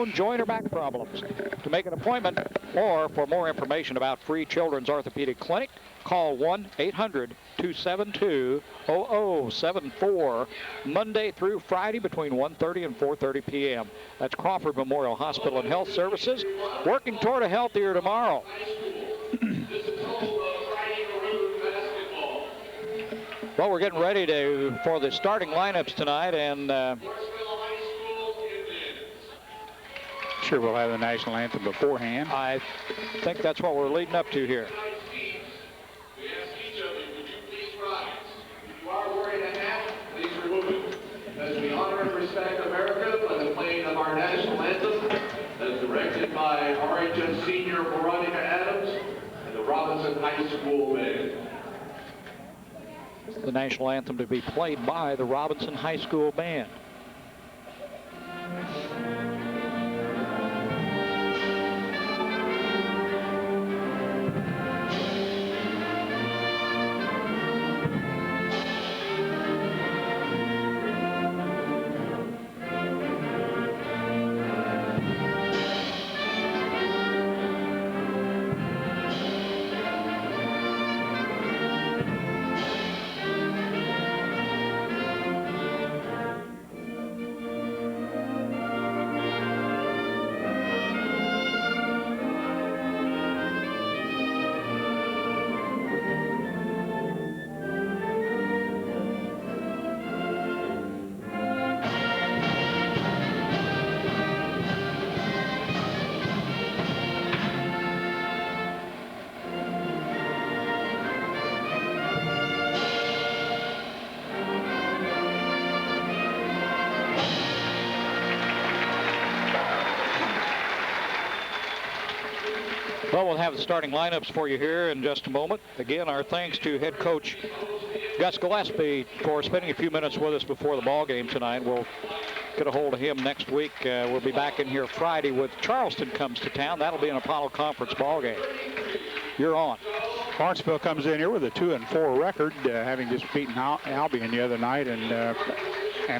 bone, joint, or back problems. To make an appointment or for more information about free children's orthopedic clinic, call 1-800-272-0074, Monday through Friday between 1:30 and 4:30 p.m. That's Crawford Memorial Hospital and Health Services, working toward a healthier tomorrow. Well, we're getting ready for the starting lineups tonight, and sure we'll have the national anthem beforehand. I think that's what we're leading up to here. As we honor and respect America by the playing of our national anthem, as directed by RHS senior Veronica Adams and the Robinson High School Band. The national anthem to be played by the Robinson High School Band. Well, we'll have the starting lineups for you here in just a moment. Again, our thanks to head coach Gus Gillespie for spending a few minutes with us before the ball game tonight. We'll get a hold of him next week. We'll be back in here Friday with Charleston comes to town. That'll be an Apollo Conference ball game. You're on. Lawrenceville comes in here with a 2-4 record, having just beaten Albion the other night, and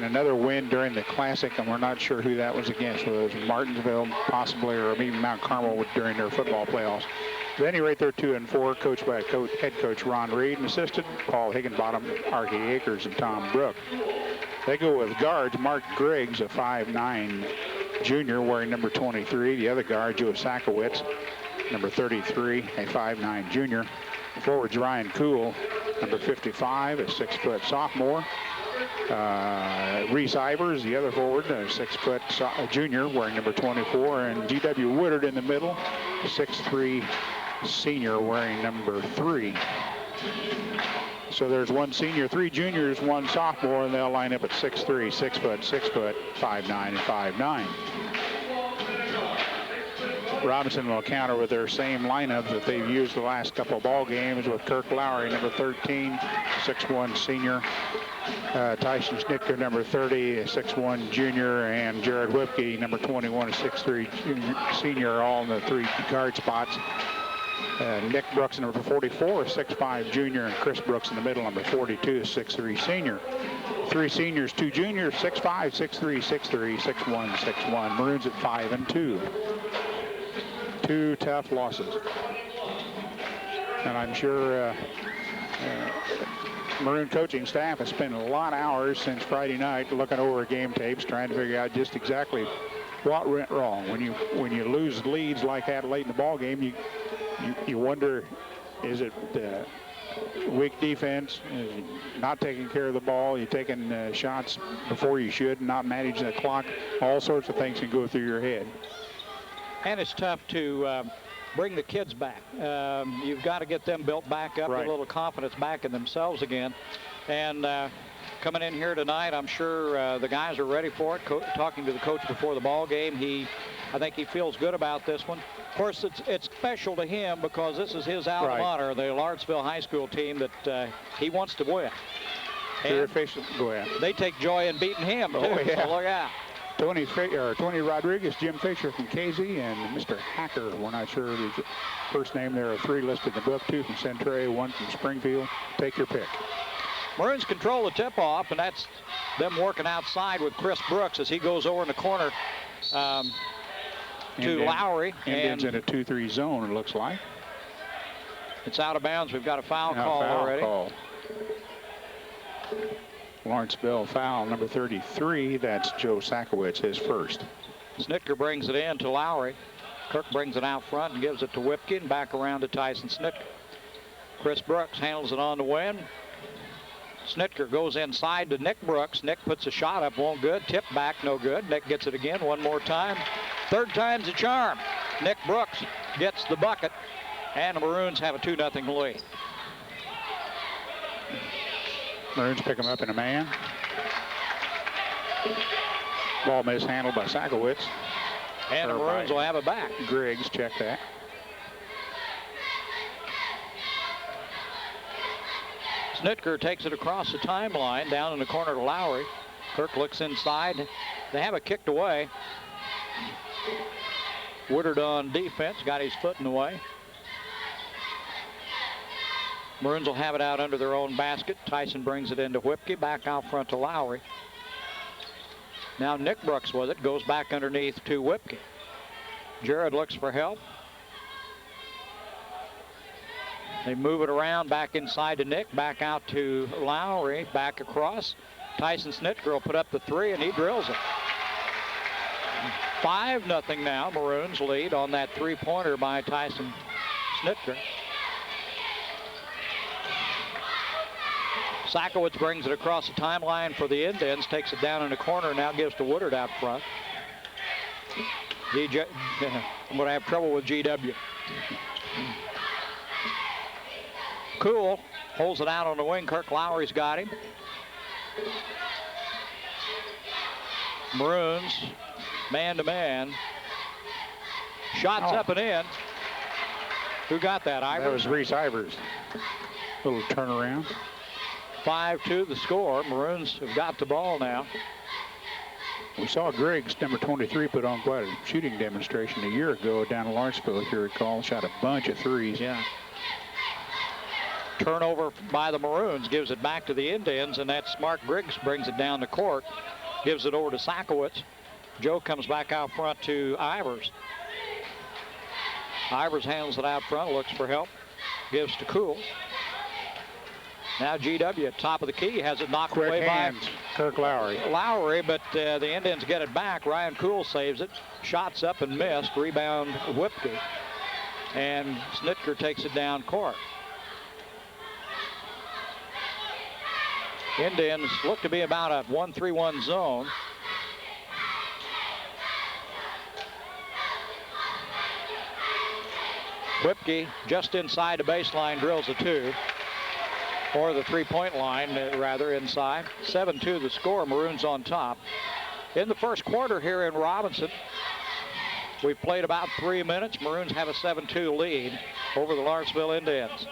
another win during the Classic, and we're not sure who that was against, whether it was Martinsville possibly, or even Mount Carmel during their football playoffs. At any rate, they're 2-4, coached by head coach Ron Reed, and assisted Paul Higginbottom, Archie Akers, and Tom Brook. They go with guards, Mark Griggs, a 5'9" junior wearing number 23. The other guard, Joe Sakowitz, number 33, a 5'9" junior. Forwards, Ryan Kuhl, number 55, a 6-foot sophomore. Reese Ivers, the other forward, a 6-foot junior wearing number 24, and G.W. Woodard in the middle, a 6'3" senior wearing number 3. So there's one senior, 3 juniors, 1 sophomore, and they'll line up at 6'3", 6', 6', 5'9", and 5'9". Robinson will counter with their same lineup that they've used the last couple of ball games, with Kirk Lowry, number 13, 6'1" senior. Tyson Schnitker, number 30, a 6'1" junior, and Jared Whipke, number 21, a 6'3" senior, all in the 3 guard spots. Nick Brooks, number 44, a 6'5" junior, and Chris Brooks in the middle, number 42, a 6'3" senior. 3 seniors, 2 juniors, 6'5", 6'3", 6'3", 6'1", 6'1". Maroons at 5-2. 2 tough losses. And I'm sure Maroon coaching staff has spent a lot of hours since Friday night looking over game tapes, trying to figure out just exactly what went wrong. When you lose leads like that late in the ball game, you wonder, is it weak defense, not taking care of the ball, you're taking shots before you should, not managing the clock? All sorts of things can go through your head. And it's tough to bring the kids back. You've got to get them built back up, right. A little confidence back in themselves again. And coming in here tonight, I'm sure the guys are ready for it. Talking to the coach before the ball game, I think he feels good about this one. Of course, it's special to him because this is his alma mater, the Lawrenceville High School team that he wants to win. They're efficient. Go ahead. They take joy in beating him, too. Oh, yeah. So look out. Tony Rodriguez, Jim Fisher from Casey, and Mr. Hacker, we're not sure of his first name. There are 3 listed in the book, 2 from Centray, 1 from Springfield. Take your pick. Maroons control the tip-off, and that's them working outside with Chris Brooks as he goes over in the corner. to Lowry. Indians in a 2-3 zone, it looks like. It's out of bounds. We've got a foul call already. Call. Lawrenceville foul number 33. That's Joe Sakowicz, his first. Snitker brings it in to Lowry. Kirk brings it out front and gives it to Whipke and back around to Tyson Snitker. Chris Brooks handles it on the wing. Snitker goes inside to Nick Brooks. Nick puts a shot up, won't good. Tip back, no good. Nick gets it again one more time. Third time's a charm. Nick Brooks gets the bucket, and the Maroons have a 2-0 lead. Maroons pick him up in a man. Ball mishandled by Sakowicz. And the Maroons will have it back. Griggs, check that. Snitker takes it across the timeline, down in the corner to Lowry. Kirk looks inside. They have it kicked away. Woodard on defense, got his foot in the way. Maroons will have it out under their own basket. Tyson brings it into Whipke, back out front to Lowry. Now Nick Brooks with it, goes back underneath to Whipke. Jared looks for help. They move it around back inside to Nick, back out to Lowry, back across. Tyson Snitker will put up the three, and he drills it. 5-0 now. Maroons lead on that three-pointer by Tyson Snitker. Sakowicz brings it across the timeline for the Indians, takes it down in the corner, now gives to Woodard out front. I'm going to have trouble with GW. Cool holds it out on the wing. Kirk Lowry's got him. Maroons, man-to-man. Shots up and in. Who got that, Ivers? That was Reese Ivers. Little turnaround. 5-2 the score. Maroons have got the ball now. We saw Griggs, number 23, put on quite a shooting demonstration a year ago down in Lawrenceville, if you recall. Shot a bunch of threes. Yeah. Turnover by the Maroons, gives it back to the Indians, and that's Mark Griggs brings it down the court, gives it over to Sakowicz. Joe comes back out front to Ivers. Ivers handles it out front, looks for help, gives to Cool. Now GW at top of the key, has it knocked Quick away hands. by Kirk Lowry, but the Indians get it back. Ryan Cool saves it. Shots up and missed. Rebound Whipke. And Snitker takes it down court. Indians look to be about a 1-3-1 zone. Whipke just inside the baseline drills a two. Or the three-point line, rather, inside. 7-2 the score. Maroons on top. In the first quarter here in Robinson, we've played about 3 minutes. Maroons have a 7-2 lead over the Lawrenceville Indians.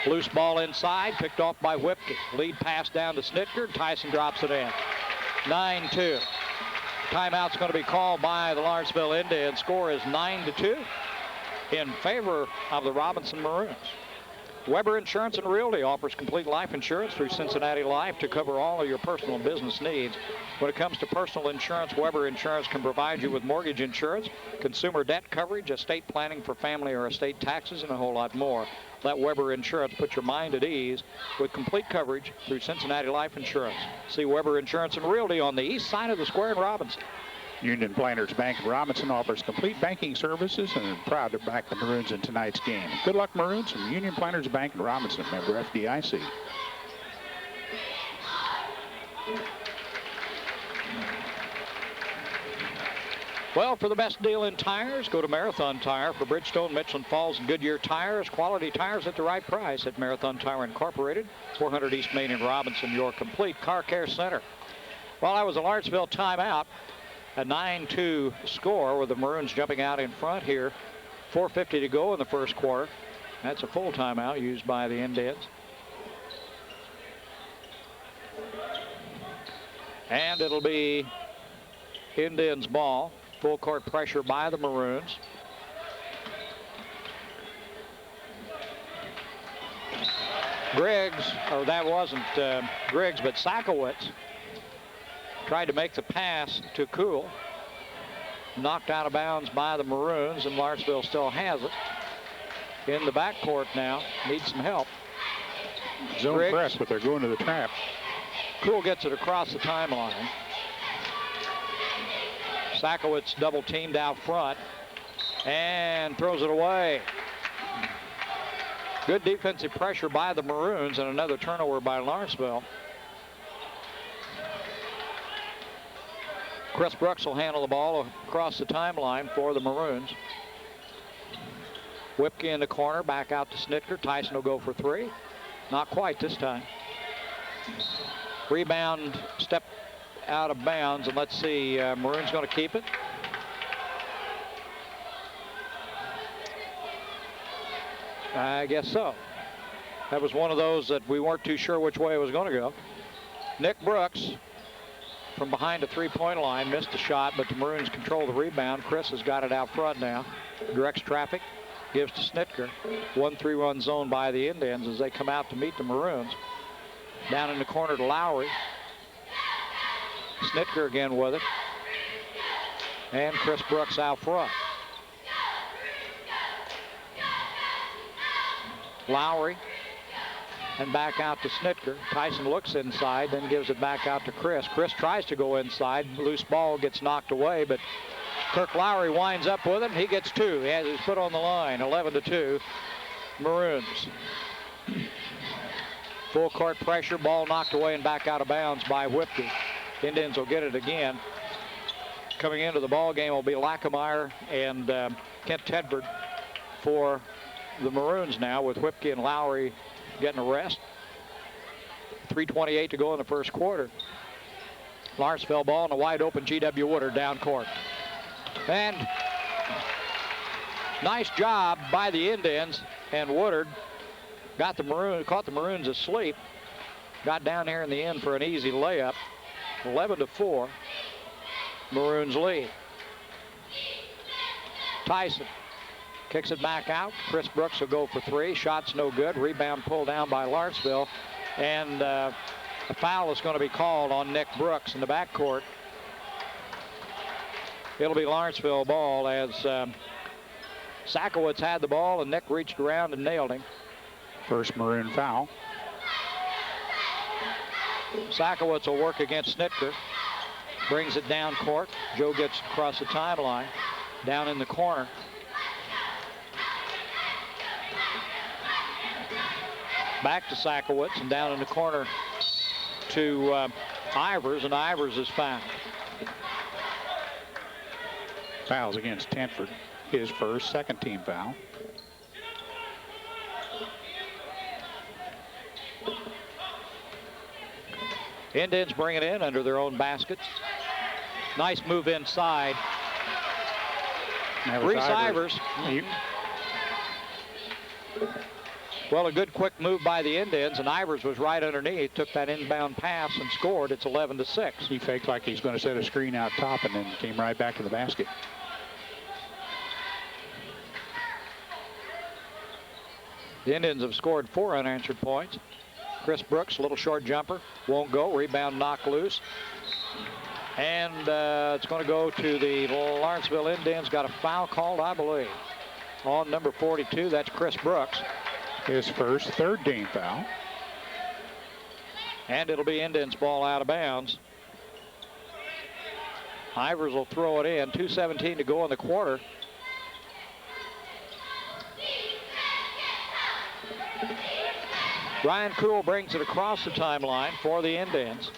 Loose ball inside, picked off by Whipke. Lead pass down to Snitker. Tyson drops it in. 9-2. Timeout's going to be called by the Lawrenceville Indians. Score is 9-2. In favor of the Robinson Maroons. Weber Insurance and Realty offers complete life insurance through Cincinnati Life to cover all of your personal and business needs. When it comes to personal insurance, Weber Insurance can provide you with mortgage insurance, consumer debt coverage, estate planning for family or estate taxes, and a whole lot more. Let Weber Insurance put your mind at ease with complete coverage through Cincinnati Life Insurance. See Weber Insurance and Realty on the east side of the square in Robinson. Union Planters Bank of Robinson offers complete banking services and is proud to back the Maroons in tonight's game. Good luck, Maroons, from Union Planters Bank of Robinson, member FDIC. Well, for the best deal in tires, go to Marathon Tire. For Bridgestone, Michelin Falls, and Goodyear tires, quality tires at the right price at Marathon Tire Incorporated, 400 East Main in Robinson, your complete car care center. Well, that was a Lawrenceville timeout. A 9-2 score with the Maroons jumping out in front here. 4:50 to go in the first quarter. That's a full timeout used by the Indians. And it'll be Indians ball. Full court pressure by the Maroons. Griggs, or that wasn't Griggs, but Sakowicz Tried to make the pass to Cool. Knocked out of bounds by the Maroons, and Lawrenceville still has it. In the backcourt now. Needs some help. Zone Griggs. press, but they're going to the trap. Cool gets it across the timeline. Sakowitz double teamed out front and throws it away. Good defensive pressure by the Maroons and another turnover by Lawrenceville. Chris Brooks will handle the ball across the timeline for the Maroons. Whipke in the corner, back out to Snitker. Tyson will go for three. Not quite this time. Rebound, step out of bounds, and let's see, Maroon's going to keep it. I guess so. That was one of those that we weren't too sure which way it was going to go. Nick Brooks from behind the three-point line missed the shot, but the Maroons control the rebound. Chris has got it out front now. Directs traffic, gives to Snitker. 1-3-1 zone by the Indians as they come out to meet the Maroons. Down in the corner to Lowry. Snitker again with it. And Chris Brooks out front. Lowry and back out to Snitker. Tyson looks inside, then gives it back out to Chris. Chris tries to go inside. Loose ball gets knocked away, but Kirk Lowry winds up with it. He gets two. He has his foot on the line. 11-2 Maroons. Full court pressure. Ball knocked away and back out of bounds by Whipke. Indians will get it again. Coming into the ball game will be Lackemeyer and Kent Tedford for the Maroons now, with Whipke and Lowry getting a rest. 3:28 to go in the first quarter. Lawrenceville ball and a wide open G.W. Woodard down court. And nice job by the Indians, and Woodard caught the Maroons asleep. Got down here in the end for an easy layup. 11-4, Maroons lead. Tyson kicks it back out. Chris Brooks will go for three. Shot's no good. Rebound pulled down by Lawrenceville. And a foul is going to be called on Nick Brooks in the backcourt. It'll be Lawrenceville ball as Sakowitz had the ball and Nick reached around and nailed him. First Maroon foul. Sakowitz will work against Snitker. Brings it down court. Joe gets across the timeline. Down in the corner. Back to Sakowitz and down in the corner to Ivers, and Ivers is fouled. Fouls against Tedford. His first, second team foul. Indians bring it in under their own basket. Nice move inside. Reese Ivers. Well, a good quick move by the Indians, and Ivers was right underneath, took that inbound pass and scored. It's 11-6. He faked like he's going to set a screen out top and then came right back to the basket. The Indians have scored 4 unanswered points. Chris Brooks, a little short jumper, won't go. Rebound knocked loose. And it's going to go to the Lawrenceville Indians. Got a foul called, I believe, on number 42. That's Chris Brooks. His first, third team foul. And it'll be Indians ball out of bounds. Ivers will throw it in. 2:17 to go in the quarter. Ryan Cool brings it across the timeline for the Indians.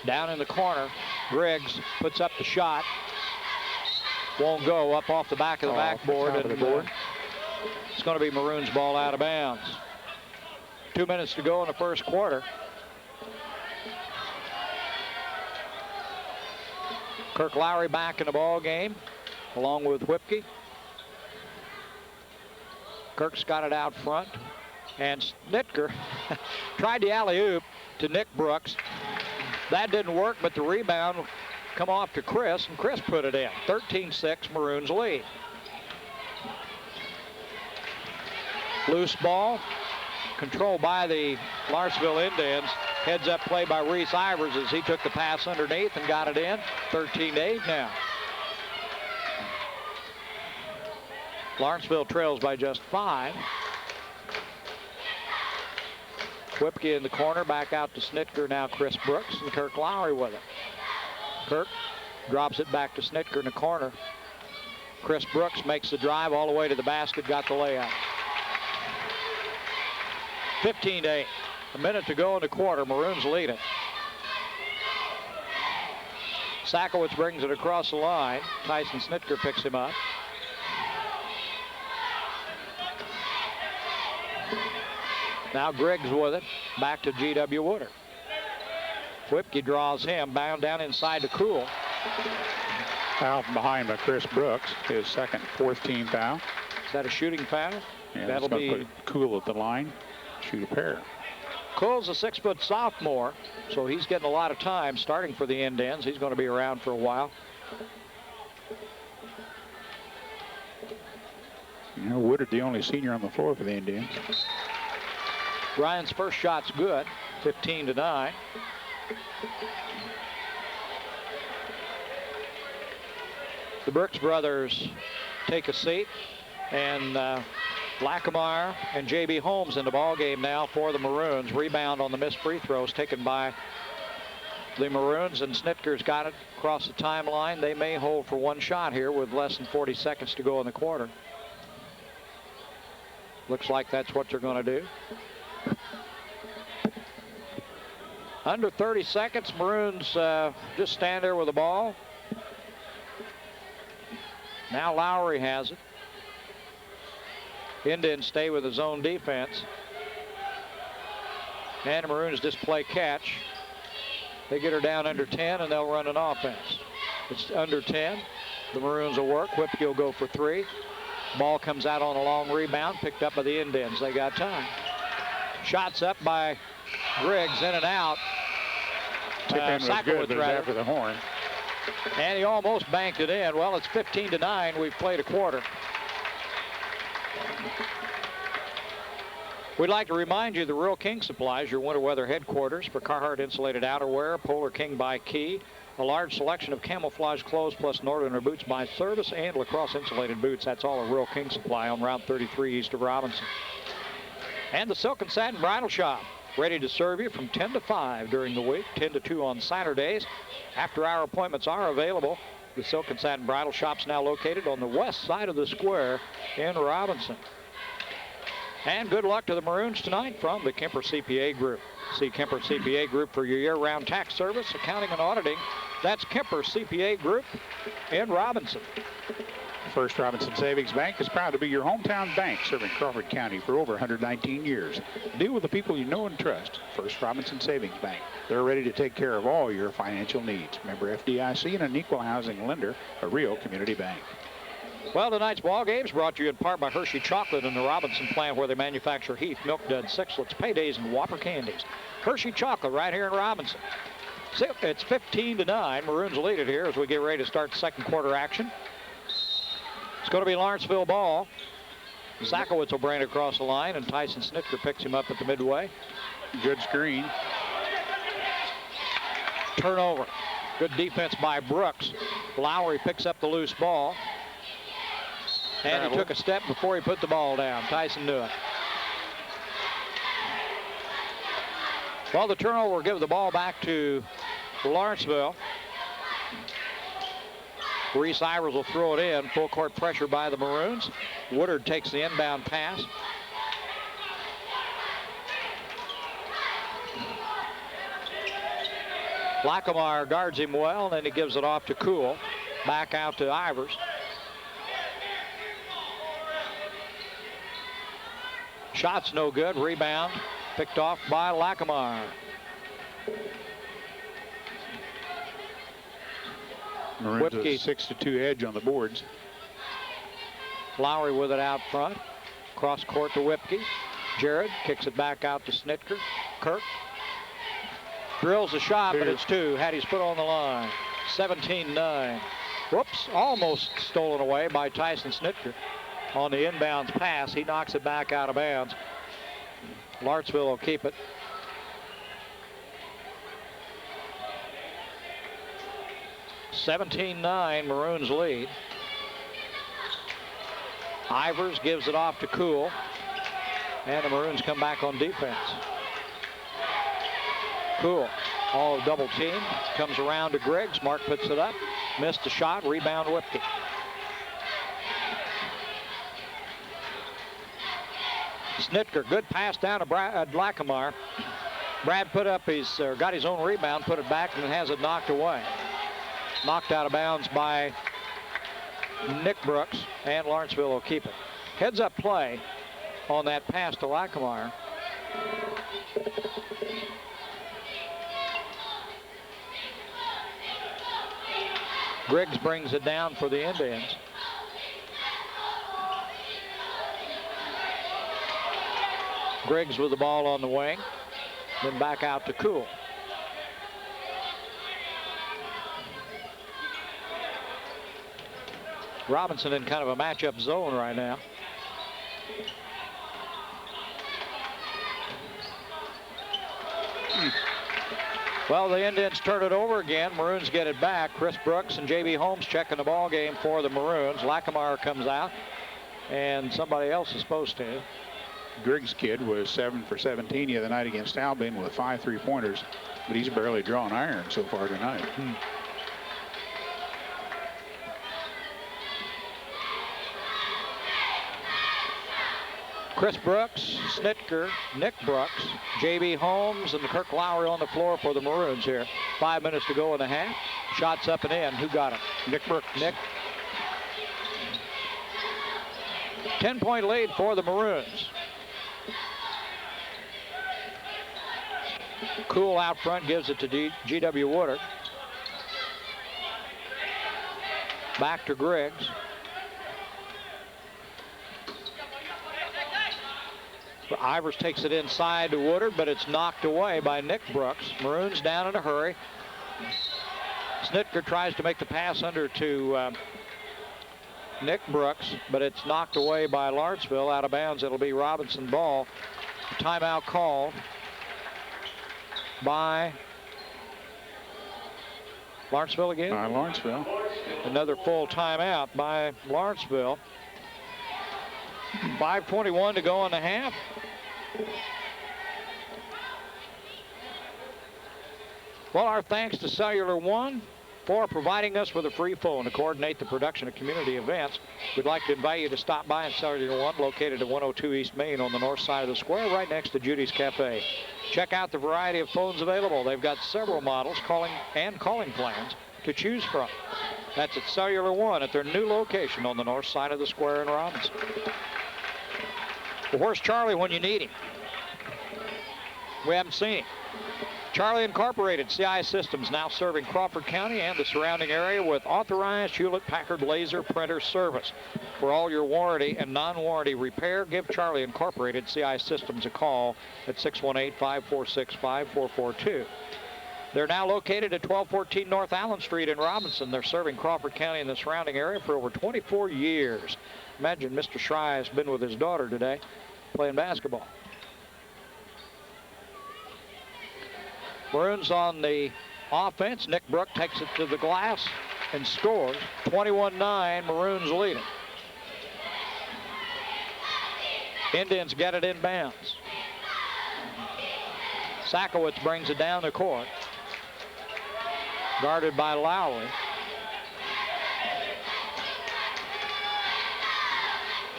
Down in the corner, Griggs puts up the shot. Won't go, up off the back of the backboard. And it's going to be Maroons ball out of bounds. 2 minutes to go in the first quarter. Kirk Lowry back in the ball game, along with Whipke. Kirk's got it out front, and Snitker tried the alley-oop to Nick Brooks. That didn't work, but the rebound come off to Chris, and Chris put it in. 13-6, Maroons lead. Loose ball, controlled by the Lawrenceville Indians. Heads up play by Reese Ivers as he took the pass underneath and got it in. 13-8 now. Lawrenceville trails by just 5. Whipke in the corner, back out to Snitker. Now Chris Brooks and Kirk Lowry with it. Kirk drops it back to Snitker in the corner. Chris Brooks makes the drive all the way to the basket, got the layup. 15-8. A minute to go in the quarter. Maroons lead it. Sakowitz brings it across the line. Tyson Snitker picks him up. Now Griggs with it. Back to G.W. Woodard. Whipke draws him. Bound down inside to Cool. Foul from behind by Chris Brooks. His second, 4th team foul. Is that a shooting foul? Yeah, that'll be put Cool at the line. Shoot a pair. Cool's a 6-foot sophomore, so he's getting a lot of time starting for the Indians. He's going to be around for a while. You know, Woodard, the only senior on the floor for the Indians. Ryan's first shot's good, 15-9. The Brooks brothers take a seat, and Lackameyer and J.B. Holmes in the ball game now for the Maroons. Rebound on the missed free throws taken by the Maroons, and Snitker's got it across the timeline. They may hold for one shot here with less than 40 seconds to go in the quarter. Looks like that's what they're going to do. Under 30 seconds, Maroons just stand there with the ball. Now Lowry has it. Indians stay with his own defense. And the Maroons just play catch. They get her down under 10 and they'll run an offense. It's under 10. The Maroons will work. Whipke will go for 3. Ball comes out on a long rebound, picked up by the Indians. They got time. Shots up by Griggs, in and out. Tip in was good, but it's after the horn. And he almost banked it in. Well, it's 15-9. We've played a quarter. We'd like to remind you the Rural King Supplies, your winter weather headquarters for Carhartt insulated outerwear, Polar King by Key, a large selection of camouflage clothes plus Northerner boots by Service and lacrosse insulated boots. That's all a Rural King Supply on Route 33 east of Robinson. And the Silk and Satin Bridal Shop, ready to serve you from 10 to 5 during the week, 10 to 2 on Saturdays. After-hour appointments are available. The Silk and Satin Bridal Shop's now located on the west side of the square in Robinson. And good luck to the Maroons tonight from the Kemper CPA Group. See Kemper CPA Group for your year-round tax service, accounting, and auditing. That's Kemper CPA Group in Robinson. First Robinson Savings Bank is proud to be your hometown bank, serving Crawford County for over 119 years. Deal with the people you know and trust. First Robinson Savings Bank. They're ready to take care of all your financial needs. Member FDIC and an equal housing lender, a real community bank. Well, tonight's ball game is brought to you in part by Hershey Chocolate in the Robinson plant, where they manufacture Heath, Milk Duds, Sixlets, Paydays, and Whopper candies. Hershey Chocolate right here in Robinson. It's 15-9. Maroons lead it here as we get ready to start second quarter action. It's going to be Lawrenceville ball. Sakowitz will bring it across the line, and Tyson Snitker picks him up at the midway. Good screen. Turnover. Good defense by Brooks. Lowry picks up the loose ball. And he took a step before he put the ball down. Tyson knew it. Well, the turnover will give the ball back to Lawrenceville. Reese Ivers will throw it in. Full court pressure by the Maroons. Woodard takes the inbound pass. Lackameyer guards him well, and then he gives it off to Cool. Back out to Ivers. Shot's no good. Rebound picked off by Lackameyer. Maroons a 6-2 edge on the boards. Lowry with it out front. Cross court to Whipke. Jared kicks it back out to Snitker. Kirk drills the shot, but it's 2. Hattie's put on the line. 17-9. Whoops, almost stolen away by Tyson Snitker. On the inbounds pass, he knocks it back out of bounds. Lawrenceville will keep it. 17-9, Maroons lead. Ivers gives it off to Cool. And the Maroons come back on defense. Cool, all double team. Comes around to Griggs. Mark puts it up. Missed the shot. Rebound Whipke. Snitker, good pass down to Lackamar. Brad put up got his own rebound, put it back, and has it knocked away. Knocked out of bounds by Nick Brooks, and Lawrenceville will keep it. Heads up play on that pass to Lackamar. Griggs brings it down for the Indians. Griggs with the ball on the wing, then back out to Cool. Robinson in kind of a matchup zone right now. Well, the Indians turn it over again. Maroons get it back. Chris Brooks and J.B. Holmes checking the ball game for the Maroons. Lackamar comes out, and somebody else is supposed to. Griggs' kid was 7 for 17 the other night against Albion with 5 3-pointers, but he's barely drawn iron so far tonight. Chris Brooks, Snitker, Nick Brooks, J.B. Holmes, and Kirk Lowry on the floor for the Maroons here. 5 minutes to go in the half. Shots up and in. Who got it? Nick Brooks. Nick. 10-point lead for the Maroons. Cool out front gives it to G.W. Woodard. Back to Griggs. Ivers takes it inside to Woodard, but it's knocked away by Nick Brooks. Maroons down in a hurry. Snitker tries to make the pass under to Nick Brooks, but it's knocked away by Lawrenceville. Out of bounds, it'll be Robinson ball. Timeout called by Lawrenceville again? By Lawrenceville. Another full timeout by Lawrenceville. 5:21 to go in the half. Well, our thanks to Cellular One for providing us with a free phone to coordinate the production of community events. We'd like to invite you to stop by at Cellular One, located at 102 East Main on the north side of the square, right next to Judy's Cafe. Check out the variety of phones available. They've got several models, calling plans to choose from. That's at Cellular One at their new location on the north side of the square in Robinson. Well, where's Charlie when you need him? We haven't seen him. Charlie Incorporated, CI Systems, now serving Crawford County and the surrounding area with authorized Hewlett-Packard laser printer service. For all your warranty and non-warranty repair, give Charlie Incorporated CI Systems a call at 618-546-5442. They're now located at 1214 North Allen Street in Robinson. They're serving Crawford County and the surrounding area for over 24 years. Imagine Mr. Schrei has been with his daughter today playing basketball. Maroons on the offense. Nick Brook takes it to the glass and scores. 21-9, Maroons leading. Indians get it in bounds. Sakowitz brings it down the court. Guarded by Lowry.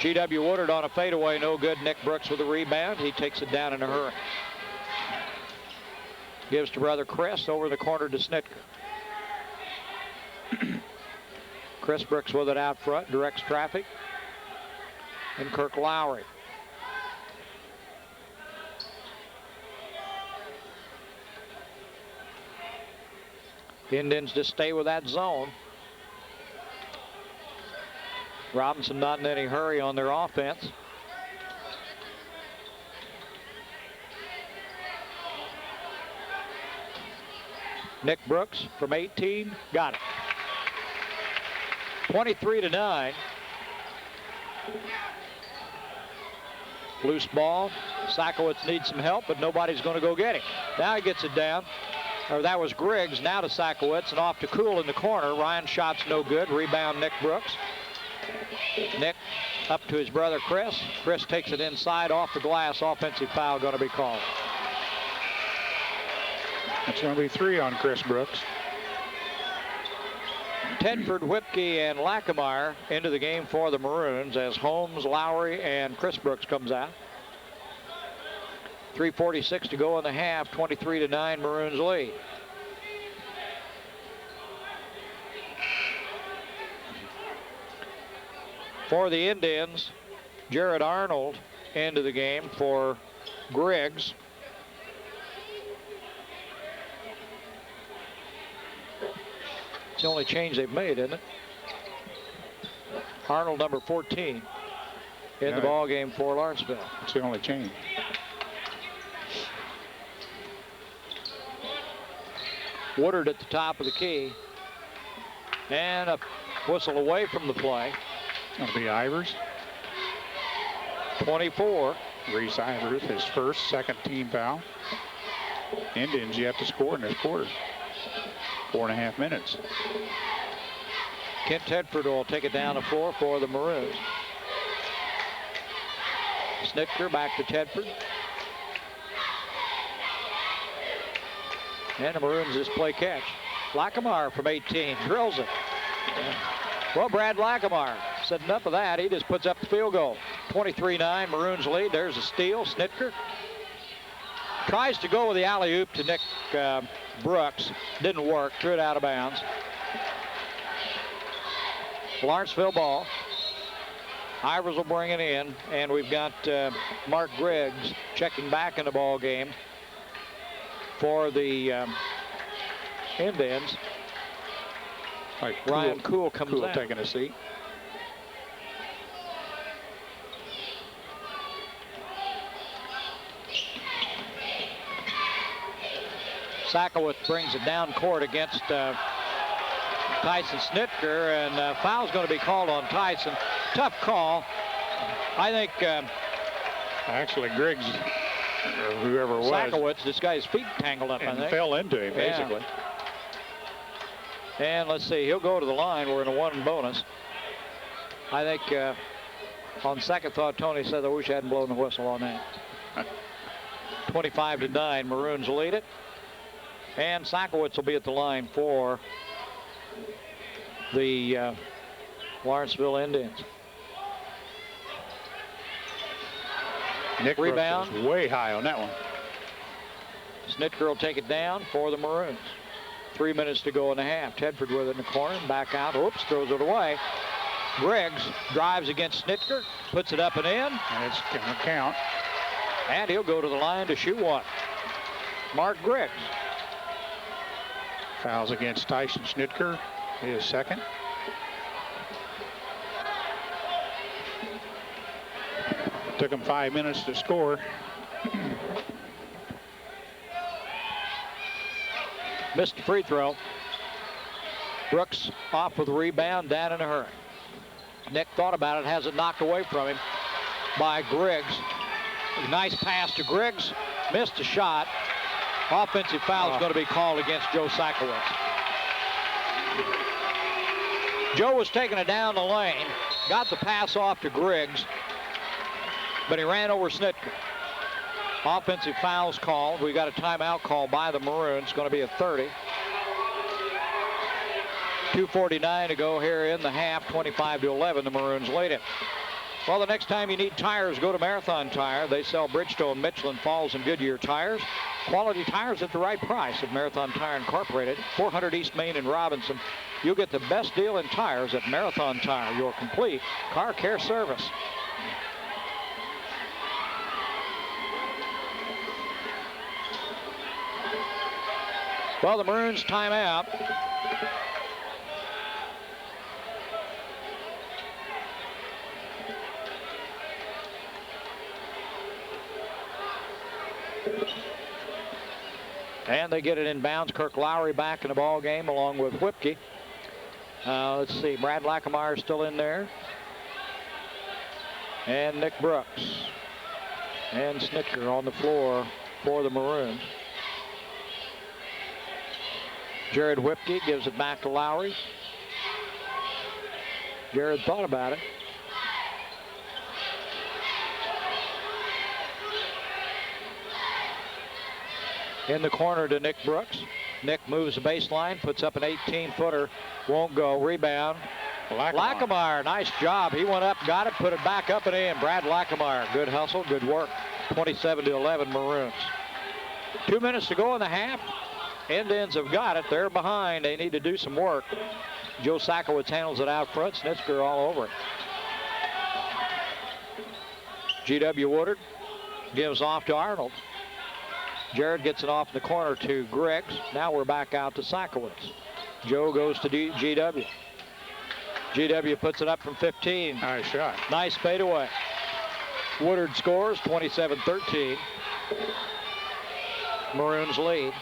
G.W. Woodard on a fadeaway, no good. Nick Brooks with the rebound. He takes it down in a hurry. Gives to brother Chris over the corner to Snitker. Chris Brooks with it out front, directs traffic. And Kirk Lowry. The Indians just stay with that zone. Robinson not in any hurry on their offense. Nick Brooks from 18, got it. 23-9. Loose ball. Sakowitz needs some help, but nobody's going to go get him. Now he gets it down. or that was Griggs, now to Sakowitz, and off to Kuhl in the corner. Ryan shot's no good. Rebound, Nick Brooks. Nick up to his brother Chris. Chris takes it inside, off the glass. Offensive foul going to be called. It's going to be 3 on Chris Brooks. Tedford, Whipke, and Lackameyer into the game for the Maroons as Holmes, Lowry, and Chris Brooks comes out. 3:46 to go in the half. 23-9 Maroons lead. For the Indians, Jared Arnold into the game for Griggs. It's the only change they've made, isn't it? Arnold, number 14, in the ball game for Lawrenceville. It's the only change. Woodard at the top of the key. And a whistle away from the play. That'll be Ivers. 24. Reese Ivers, his first, second team foul. Indians yet to score in this quarter. 4.5 minutes. Kent Tedford will take it down the floor for the Maroons. Snitker back to Tedford. And the Maroons just play catch. Lackameyer from 18 drills it. Well, Brad Lackameyer said enough of that. He just puts up the field goal. 23-9 Maroons lead. There's a steal. Snitker tries to go with the alley-oop to Nick Brooks. Didn't work. Threw it out of bounds. Lawrenceville ball. Ivers will bring it in, and we've got Mark Griggs checking back in the ball game for the Indians. Like Ryan Kuhl comes out. taking a seat. Sakowitz brings it down court against Tyson Snitker, and foul's going to be called on Tyson. Tough call. I think Actually, Griggs, or whoever it was, Sakowitz, this guy's feet tangled up, I and think. fell into him, basically. And let's see, he'll go to the line. We're in a 1 bonus. I think on second thought, Tony said, I wish I hadn't blown the whistle on that. 25-9, Maroons lead it. And Sakowitz will be at the line for the Lawrenceville Indians. Nick Rebound. Brooks is way high on that one. Snitker will take it down for the Maroons. 3 minutes to go in the half. Tedford with it in the corner and back out. Oops, throws it away. Griggs drives against Snitker, puts it up and in. And it's going to count. And he'll go to the line to shoot one. Mark Griggs. Fouls against Tyson Snitker, his second. Took him 5 minutes to score. Missed the free throw. Brooks off with the rebound, down in a hurry. Nick thought about it, has it knocked away from him by Griggs. A nice pass to Griggs, missed a shot. Offensive foul is going to be called against Joe Sakowitz. Joe was taking it down the lane, got the pass off to Griggs, but he ran over Snitker. Offensive fouls called. We got a timeout call by the Maroons. It's going to be a 30. 2:49 to go here in the half. 25-11. The Maroons lead it. Well, the next time you need tires, go to Marathon Tire. They sell Bridgestone, Michelin, Falls, and Goodyear tires. Quality tires at the right price at Marathon Tire Incorporated, 400 East Main in Robinson. You'll get the best deal in tires at Marathon Tire, your complete car care service. Well, the Maroons timeout. And they get it in bounds. Kirk Lowry back in the ball game along with Whipke. Let's see, Brad Lackameyer still in there. And Nick Brooks. And Snitker on the floor for the Maroons. Jared Whipke gives it back to Lowry. Jared thought about it. In the corner to Nick Brooks. Nick moves the baseline, puts up an 18-footer, won't go. Rebound. Lackameyer, nice job. He went up, got it, put it back up and in. Brad Lackameyer, good hustle, good work. 27-11 Maroons. 2 minutes to go in the half. Indians have got it. They're behind. They need to do some work. Joe Sakowitz handles it out front. Snitsker all over it. G.W. Woodard gives off to Arnold. Jared gets it off in the corner to Griggs. Now we're back out to Sakowitz. Joe goes to GW. GW puts it up from 15. Nice shot. Nice fadeaway. Woodard scores, 27-13. Maroons lead.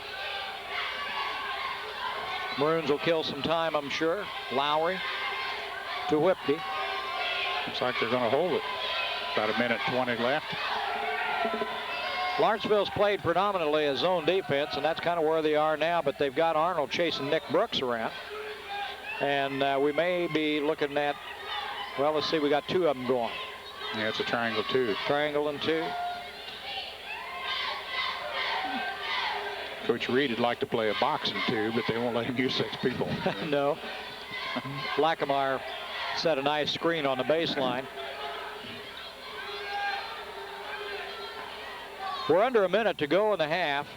Maroons will kill some time, I'm sure. Lowry to Whipke. Looks like they're going to hold it. About a minute 20 left. Lawrenceville's played predominantly a zone defense, and that's kind of where they are now, but they've got Arnold chasing Nick Brooks around. And we may be looking at, well, let's see, we got two of them going. Yeah, it's a triangle two. Triangle and two. Coach Reed would like to play a boxing two, but they won't let him use 6 people. No. Lackameyer set a nice screen on the baseline. We're under a minute to go in the half.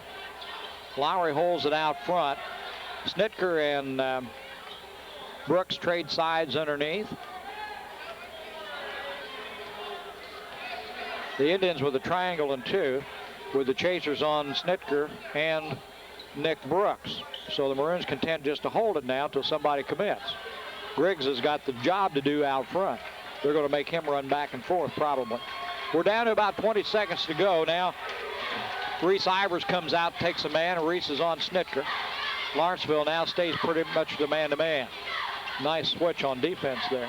Lowry holds it out front. Snitker and Brooks trade sides underneath. The Indians with a triangle and two, with the chasers on Snitker and Nick Brooks. So the Maroons content just to hold it now until somebody commits. Griggs has got the job to do out front. They're going to make him run back and forth probably. We're down to about 20 seconds to go now. Reese Ivers comes out, takes a man, and Reese is on Snitker. Lawrenceville now stays pretty much the man-to-man. Nice switch on defense there.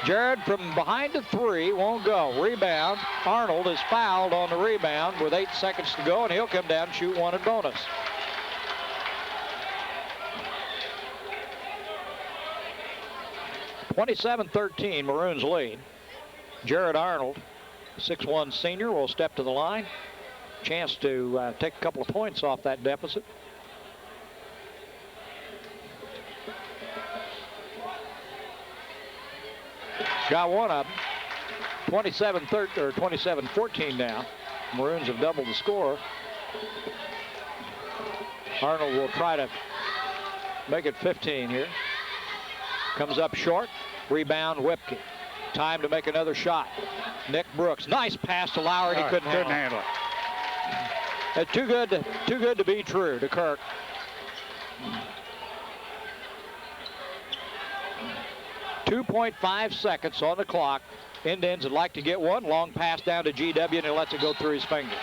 Jared from behind the three, won't go. Rebound. Arnold is fouled on the rebound with 8 seconds to go, and he'll come down and shoot one at bonus. (27-13) Maroons lead. Jared Arnold, 6'1" senior, will step to the line. Chance to take a couple of points off that deficit. Got one of them. 27-14 now. Maroons have doubled the score. Arnold will try to make it 15 here. Comes up short. Rebound Whipke. Time to make another shot. Nick Brooks. Nice pass to Lowry. He couldn't handle it. Too good to be true to Kirk. .5 seconds on the clock. Indians would like to get one. Long pass down to GW, and he lets it go through his fingers.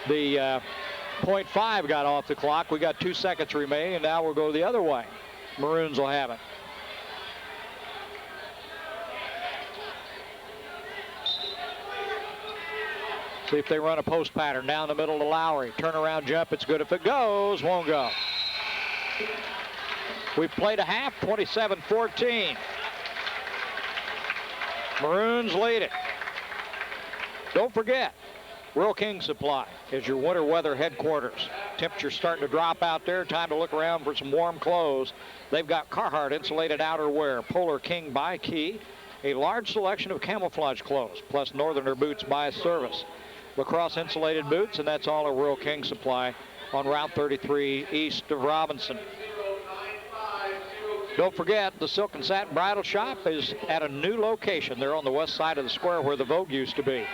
The .5 got off the clock. We got 2 seconds remaining, and now we'll go the other way. Maroons will have it. See if they run a post pattern down the middle to Lowry. Turnaround jump, it's good if it goes, won't go. We've played a half, 27-14. Maroons lead it. Don't forget, Rural King Supply is your winter weather headquarters. Temperature's starting to drop out there. Time to look around for some warm clothes. They've got Carhartt insulated outerwear, Polar King by Key, a large selection of camouflage clothes, plus Northerner boots by service. Lacrosse insulated boots, and that's all at Rural King Supply on Route 33 east of Robinson. Don't forget, the Silk and Satin Bridal Shop is at a new location. They're on the west side of the square where the Vogue used to be.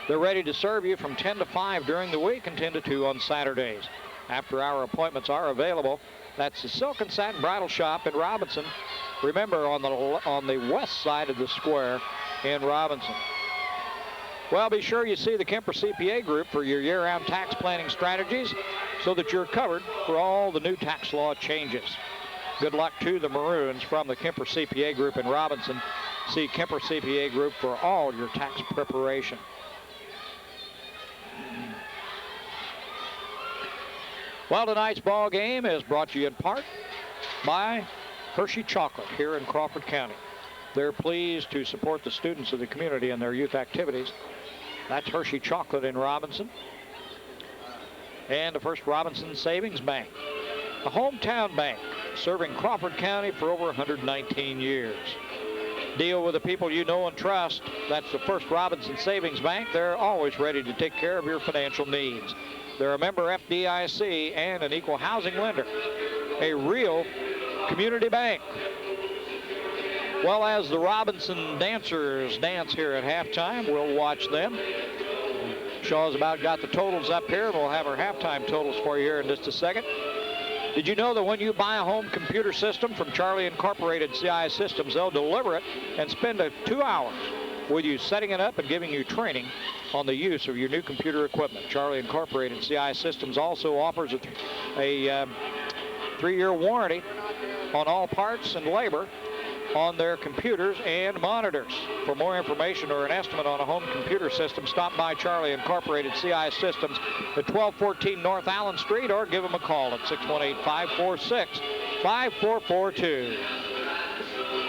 They're ready to serve you from 10 to 5 during the week and 10 to 2 on Saturdays. After-hour appointments are available. That's the Silk and Satin Bridal Shop in Robinson. Remember, on the west side of the square in Robinson. Well, be sure you see the Kemper CPA Group for your year-round tax planning strategies so that you're covered for all the new tax law changes. Good luck to the Maroons from the Kemper CPA Group in Robinson. See Kemper CPA Group for all your tax preparation. Well, tonight's ball game is brought to you in part by Hershey Chocolate here in Crawford County. They're pleased to support the students of the community in their youth activities. That's Hershey Chocolate in Robinson. And the First Robinson Savings Bank, a hometown bank serving Crawford County for over 119 years. Deal with the people you know and trust. That's the First Robinson Savings Bank. They're always ready to take care of your financial needs. They're a member FDIC and an equal housing lender. A real community bank. Well, as the Robinson dancers dance here at halftime, we'll watch them. Shaw's about got the totals up here, and we'll have our halftime totals for you here in just a second. Did you know that when you buy a home computer system from Charlie Incorporated CI Systems, they'll deliver it and spend 2 hours with you setting it up and giving you training on the use of your new computer equipment. Charlie Incorporated CI Systems also offers a 3-year warranty on all parts and labor on their computers and monitors. For more information or an estimate on a home computer system, stop by Charlie Incorporated CI Systems at 1214 North Allen Street or give them a call at 618-546-5442.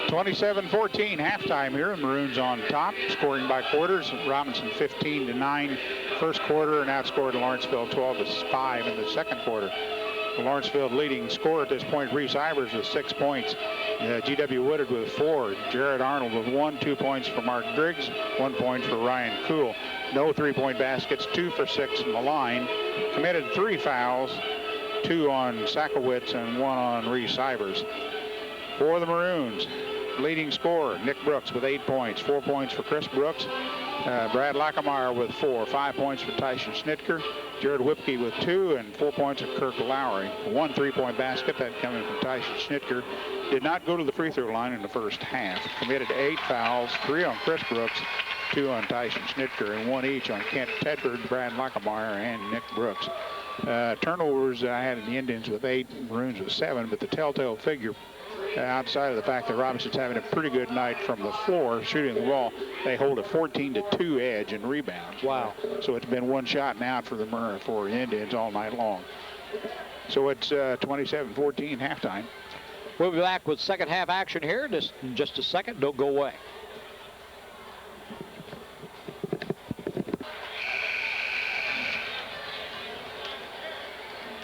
27-14 halftime here. Maroons on top, scoring by quarters. Robinson 15-9 first quarter and outscored Lawrenceville 12-5 in the second quarter. The Lawrenceville leading scorer at this point, Reese Ivers with 6 points. G.W. Woodard with 4. Jared Arnold with 1, 2 points for Mark Griggs, 1 point for Ryan Kuhl. No 3-point baskets, 2 for 6 from the line. Committed 3 fouls, 2 on Sakowitz and 1 on Reese Ivers. For the Maroons, leading scorer, Nick Brooks with 8 points, 4 points for Chris Brooks. Brad Lackameyer with 4, 5 points for Tyson Schnitker. Jared Whipke with 2 and 4 points for Kirk Lowry. 1 3-point basket, that coming from Tyson Schnitker. Did not go to the free throw line in the first half. Committed 8 fouls, 3 on Chris Brooks, 2 on Tyson Schnitker, and 1 each on Kent Tedford, Brad Lackameyer, and Nick Brooks. Turnovers I had in the Indians with 8, Maroons with 7, but the telltale figure outside of the fact that Robinson's having a pretty good night from the floor shooting the ball, they hold a 14-2 edge in rebounds. Wow. So it's been one shot and out for the Indians all night long. So it's 27-14 halftime. We'll be back with second half action here in just a second. Don't go away.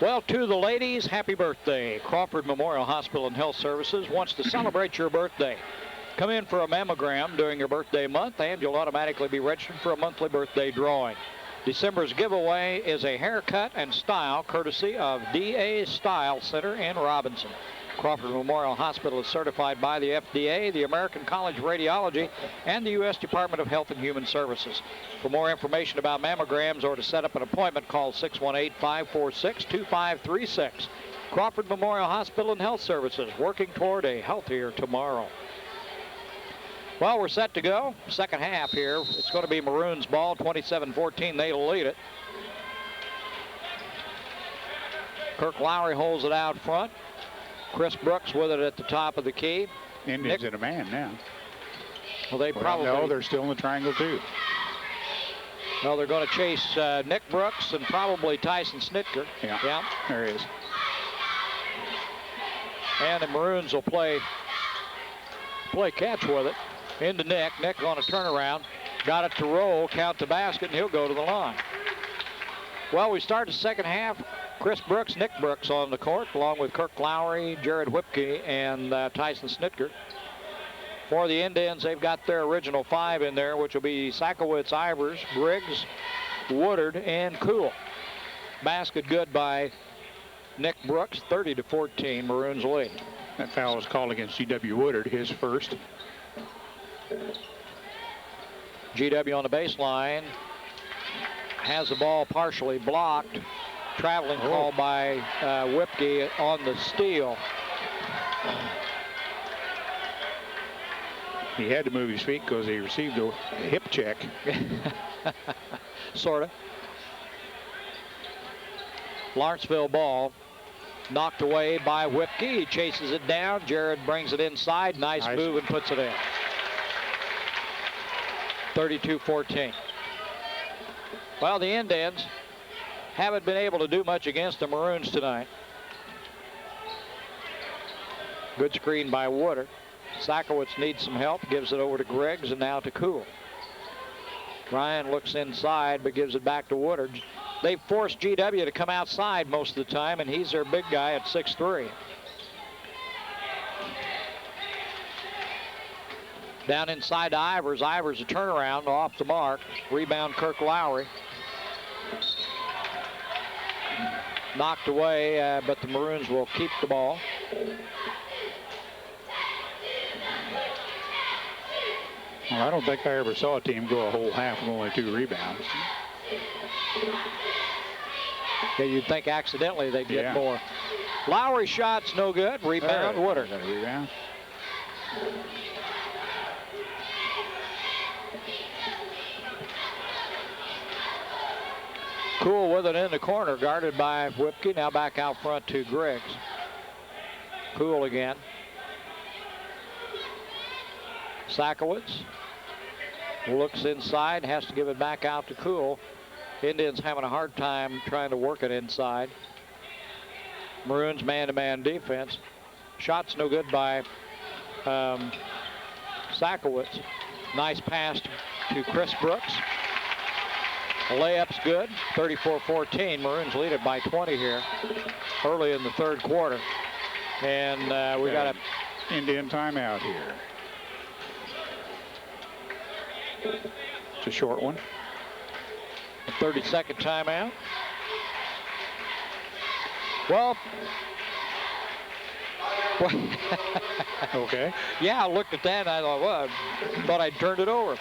Well, to the ladies, happy birthday. Crawford Memorial Hospital and Health Services wants to celebrate your birthday. Come in for a mammogram during your birthday month, and you'll automatically be registered for a monthly birthday drawing. December's giveaway is a haircut and style courtesy of D.A. Style Center in Robinson. Crawford Memorial Hospital is certified by the FDA, the American College of Radiology, and the U.S. Department of Health and Human Services. For more information about mammograms or to set up an appointment, call 618-546-2536. Crawford Memorial Hospital and Health Services, working toward a healthier tomorrow. Well, we're set to go. Second half here. It's going to be Maroons ball, 27-14. They lead it. Kirk Lowry holds it out front. Chris Brooks with it at the top of the key. Indians in a man now. Well, no, they're still in the triangle too. Well, they're going to chase Nick Brooks and probably Tyson Schnitker. Yeah, there he is. And the Maroons will play catch with it. Into Nick. Nick on a turnaround. Got it to roll, count the basket, and he'll go to the line. Well, we start the second half. Chris Brooks, Nick Brooks on the court, along with Kirk Lowry, Jared Whipke, and Tyson Schnitker. For the Indians, they've got their original 5 in there, which will be Sakowitz, Ivers, Griggs, Woodard, and Kuhl. Basket good by Nick Brooks, 30-14, Maroons lead. That foul was called against G.W. Woodard, his first. GW on the baseline. Has the ball partially blocked. Traveling call by Whipke on the steal. He had to move his feet because he received a hip check. Sort of. Lawrenceville ball knocked away by Whipke. He chases it down. Jared brings it inside. Nice move and puts it in. 32-14. Well, the Indians haven't been able to do much against the Maroons tonight. Good screen by Woodard. Sakowicz needs some help, gives it over to Griggs, and now to Kuhl. Ryan looks inside, but gives it back to Woodard. They've forced GW to come outside most of the time, and he's their big guy at 6'3". Down inside to Ivers. Ivers a turnaround off the mark. Rebound Kirk Lowry. Knocked away, but the Maroons will keep the ball. Well, I don't think I ever saw a team go a whole half with only 2 rebounds. Yeah, you'd think accidentally they'd get more. Lowry shot's no good. Rebound, Woodard. Got a rebound. Kuhl with it in the corner, guarded by Whipke. Now back out front to Griggs. Kuhl again. Sakowicz looks inside, has to give it back out to Kuhl. Indians having a hard time trying to work it inside. Maroons man-to-man defense. Shot's no good by Sakowicz. Nice pass to Chris Brooks. The layup's good. 34-14. Maroons lead it by 20 here early in the third quarter. And we got a Indian timeout here. It's a short one. A 30-second timeout. Well, okay. Yeah, I looked at that and I thought, well, I thought I'd turned it over.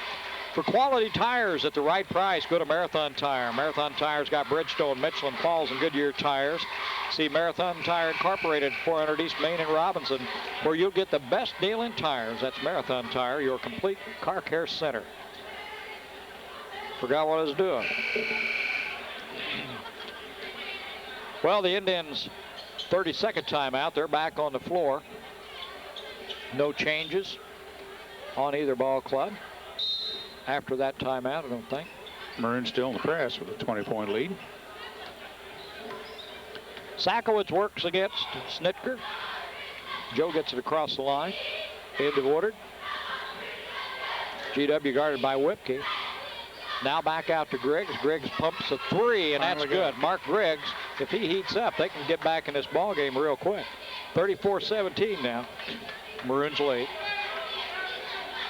For quality tires at the right price, go to Marathon Tire. Marathon Tire's got Bridgestone, Michelin, Falls, and Goodyear tires. See Marathon Tire Incorporated, 400 East Main in Robinson, where you'll get the best deal in tires. That's Marathon Tire, your complete car care center. Forgot what I was doing. Well, the Indians' 30-second timeout. They're back on the floor. No changes on either ball club after that timeout, I don't think. Maroons still in the press with a 20-point lead. Sakowicz works against Snitker. Joe gets it across the line. Into Woodard. GW guarded by Whipke. Now back out to Griggs. Griggs pumps a 3, and that's good. Mark Griggs, if he heats up, they can get back in this ball game real quick. 34-17 now. Maroons lead.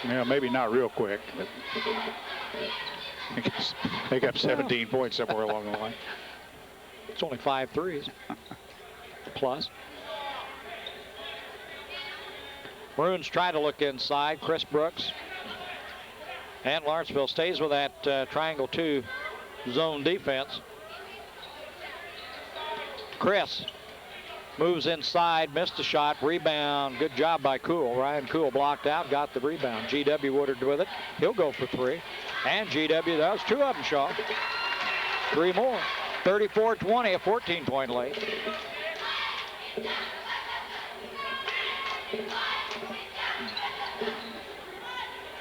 Yeah, maybe not real quick, but they got 17 points somewhere along the line. It's only 5 threes. Plus. Maroons try to look inside. Chris Brooks. And Lawrenceville stays with that triangle 2 zone defense. Chris moves inside, missed the shot, rebound. Good job by Kuhl. Ryan Kuhl blocked out, got the rebound. GW Woodard with it. He'll go for 3. And GW, that was 2 of them, Shaw. 3 more. 34-20, a 14-point lead.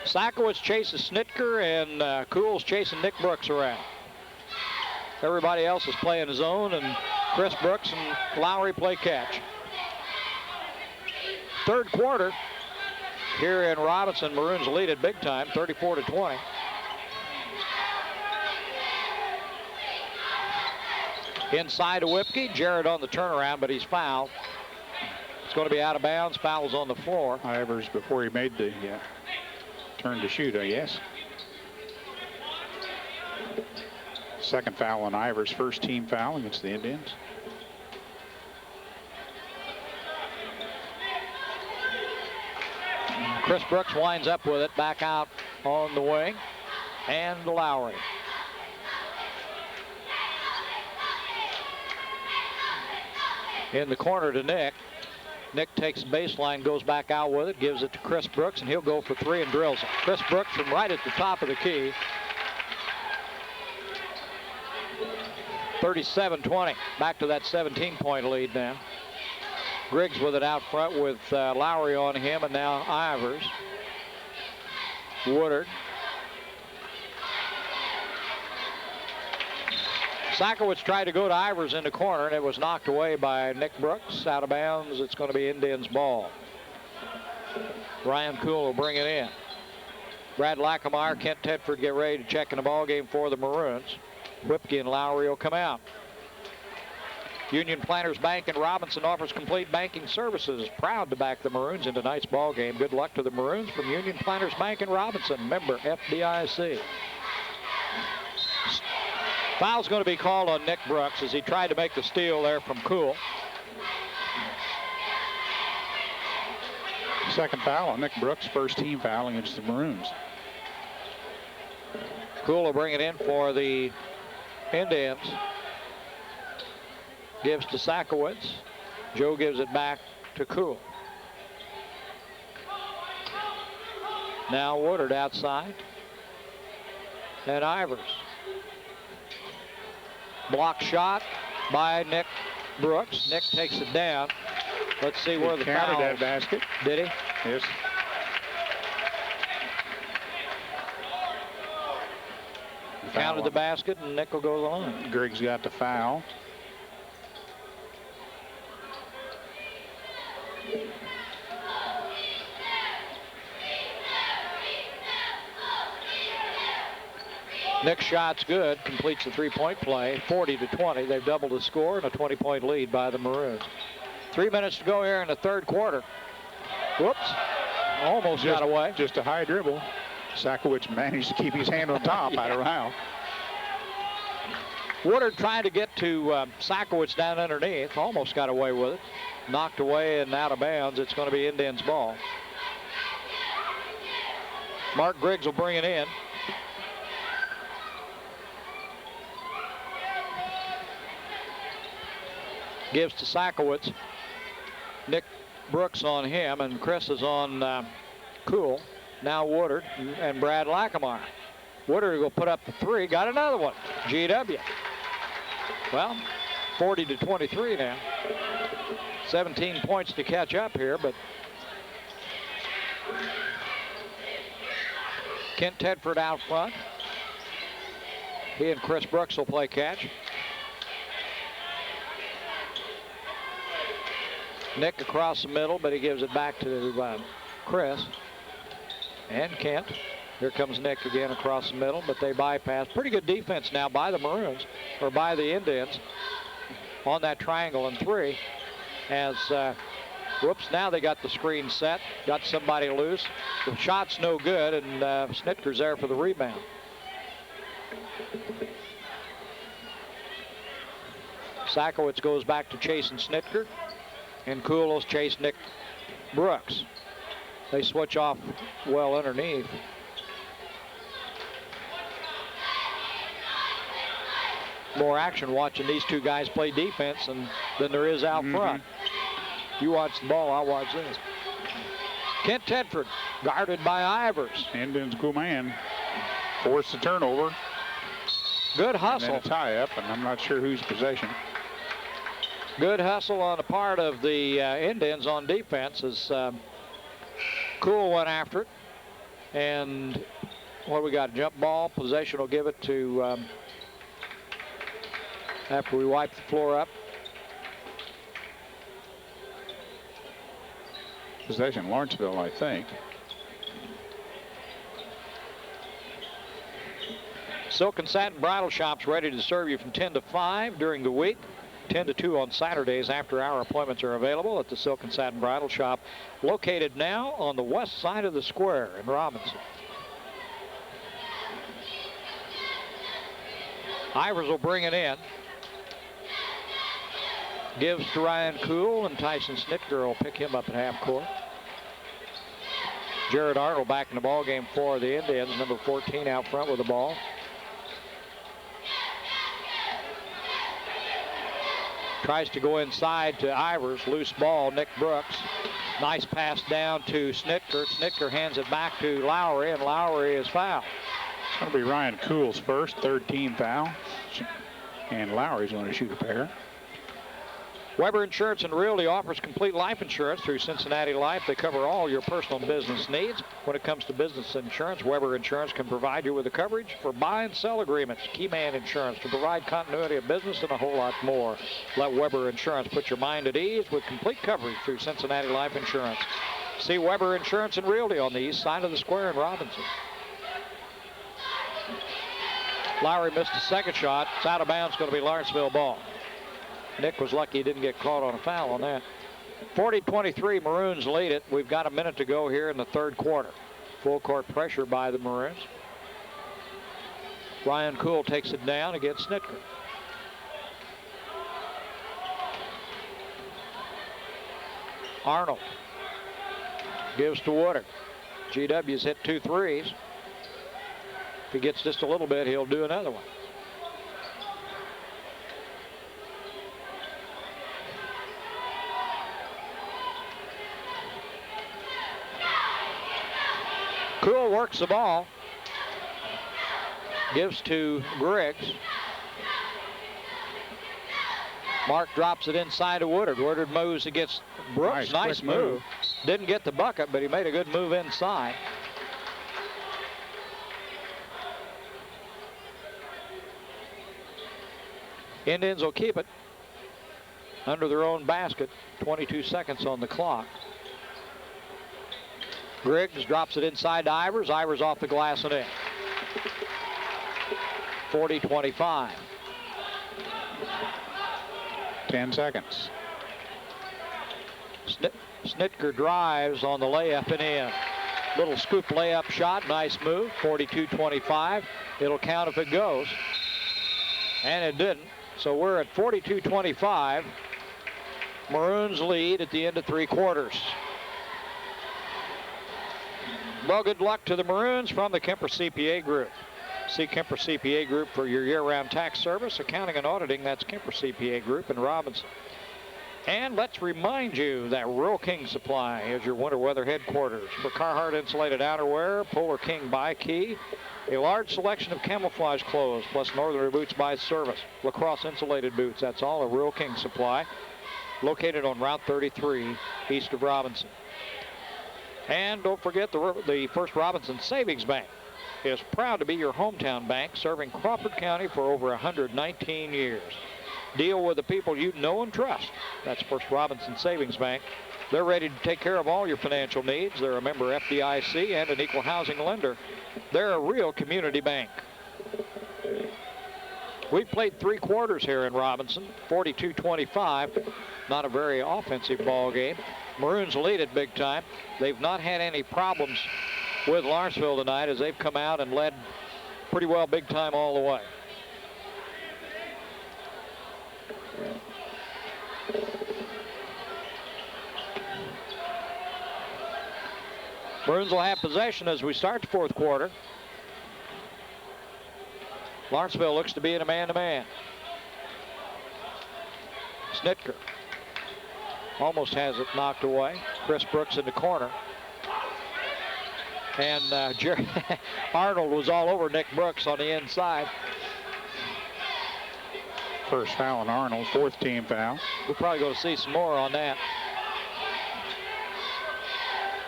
Sakowicz chases Snitker, and Kuhl's chasing Nick Brooks around. Everybody else is playing zone, and Chris Brooks and Lowry play catch. Third quarter here in Robinson. Maroons lead it big time, 34-20. Inside to Whipke. Jarrett on the turnaround, but he's fouled. It's going to be out of bounds. Foul's on the floor. Ivers before he made the turn to shoot, I guess. Second foul on Ivers, first team foul against the Indians. Chris Brooks winds up with it, back out on the wing, and Lowry. In the corner to Nick. Nick takes the baseline, goes back out with it, gives it to Chris Brooks, and he'll go for 3 and drills it. Chris Brooks from right at the top of the key. 37-20, back to that 17-point lead now. Griggs with it out front with Lowry on him, and now Ivers. Woodard. Sakowicz tried to go to Ivers in the corner, and it was knocked away by Nick Brooks. Out of bounds. It's going to be Indians' ball. Ryan Kuhl will bring it in. Brad Lackameyer, Kent Tedford get ready to check in the ball game for the Maroons. Whipke and Lowry will come out. Union Planters Bank in Robinson offers complete banking services. Proud to back the Maroons in tonight's ball game. Good luck to the Maroons from Union Planters Bank in Robinson. Member FDIC. Foul's going to be called on Nick Brooks as he tried to make the steal there from Kuhl. Second foul on Nick Brooks, first team foul against the Maroons. Kuhl will bring it in for the Indians. Gives to Sakowicz. Joe gives it back to Kuhl. Now Woodard outside. And Ivers. Block shot by Nick Brooks. Nick takes it down. Let's see where the foul. Counted that basket. Did he? Yes. Counted the basket, and Nick will go to the line. Griggs got the foul. Nick's shot's good, completes the three-point play, 40-20. They've doubled the score and a 20-point lead by the Maroons. 3 minutes to go here in the third quarter. Whoops, almost got away. Just a high dribble. Sakowicz managed to keep his hand on top. Yeah. I don't know how. Woodard trying to get to Sakowicz down underneath, almost got away with it. Knocked away and out of bounds. It's going to be Indians' ball. Mark Griggs will bring it in. Gives to Sakowicz. Nick Brooks on him, and Chris is on Kuhl. Now Woodard and Brad Lackameyer. Woodard will put up the three. Got another one. GW. Well, 40-23 now. 17 points to catch up here, but Kent Tedford out front. He and Chris Brooks will play catch. Nick across the middle, but he gives it back to Chris and Kent. Here comes Nick again across the middle, but they bypass. Pretty good defense now by the Maroons, or by the Indians, on that triangle and three. As, whoops, now they got the screen set, got somebody loose. The shot's no good, and Snitker's there for the rebound. Sakowicz goes back to chasing Snitker. And Kuhl chase Nick Brooks. They switch off well underneath. More action watching these two guys play defense than there is out front. You watch the ball, I'll watch this. Kent Tedford guarded by Ivers. Indians go man. Force the turnover. Good hustle. And then a tie-up, and I'm not sure whose possession. Good hustle on the part of the Indians on defense as Kuhl went after it. And what we got? Jump ball. Possession will give it to, after we wipe the floor up. Possession Lawrenceville, I think. Silk and Satin Bridal Shop's ready to serve you from 10 to 5 during the week. 10 to 2 on Saturdays. After hour appointments are available at the Silk and Satin Bridal Shop, located now on the west side of the square in Robinson. Ivers will bring it in. Gives to Ryan Kuhl, and Tyson Snitker will pick him up at half court. Jared Arnold back in the ball game for the Indians, number 14 out front with the ball. Tries to go inside to Ivers. Loose ball, Nick Brooks. Nice pass down to Snitker. Snitker hands it back to Lowry, and Lowry is fouled. It's going to be Ryan Kuhl's first, third team foul. And Lowry's going to shoot a pair. Weber Insurance and Realty offers complete life insurance through Cincinnati Life. They cover all your personal and business needs. When it comes to business insurance, Weber Insurance can provide you with the coverage for buy and sell agreements, Keyman Insurance to provide continuity of business, and a whole lot more. Let Weber Insurance put your mind at ease with complete coverage through Cincinnati Life Insurance. See Weber Insurance and Realty on the east side of the square in Robinson. Lowry missed a second shot. It's out of bounds, going to be Lawrenceville ball. Nick was lucky he didn't get caught on a foul on that. 40-23, Maroons lead it. We've got a minute to go here in the third quarter. Full court pressure by the Maroons. Ryan Kuhl takes it down against Snitker. Arnold gives to Woodard. GW's hit 2 threes. If he gets just a little bit, he'll do another one. Kuhl works the ball. Gives to Griggs. Mark drops it inside to Woodard. Woodard moves against Brooks. Nice move. Didn't get the bucket, but he made a good move inside. Indians will keep it under their own basket. 22 seconds on the clock. Griggs drops it inside to Ivers. Ivers off the glass and in. 40-25. 10 seconds. Snitker drives on the layup and in. Little scoop layup shot. Nice move. 42-25. It'll count if it goes. And it didn't. So we're at 42-25. Maroons lead at the end of 3 quarters. Well, good luck to the Maroons from the Kemper CPA Group. See Kemper CPA Group for your year-round tax service, accounting and auditing. That's Kemper CPA Group in Robinson. And let's remind you that Rural King Supply is your winter weather headquarters. For Carhartt insulated outerwear, Polar King by Key, a large selection of camouflage clothes, plus Northerner boots by service. Lacrosse insulated boots, that's all at Rural King Supply, located on Route 33 east of Robinson. And don't forget the First Robinson Savings Bank is proud to be your hometown bank, serving Crawford County for over 119 years. Deal with the people you know and trust. That's First Robinson Savings Bank. They're ready to take care of all your financial needs. They're a member FDIC and an equal housing lender. They're a real community bank. We've played 3 quarters here in Robinson, 42-25. Not a very offensive ball game. Maroons lead it big time. They've not had any problems with Lawrenceville tonight as they've come out and led pretty well big time all the way. Maroons will have possession as we start the 4th quarter. Lawrenceville looks to be in a man-to-man. Snitker almost has it knocked away. Chris Brooks in the corner. And Arnold was all over Nick Brooks on the inside. First foul on Arnold, 4th team foul. We're probably going to see some more on that.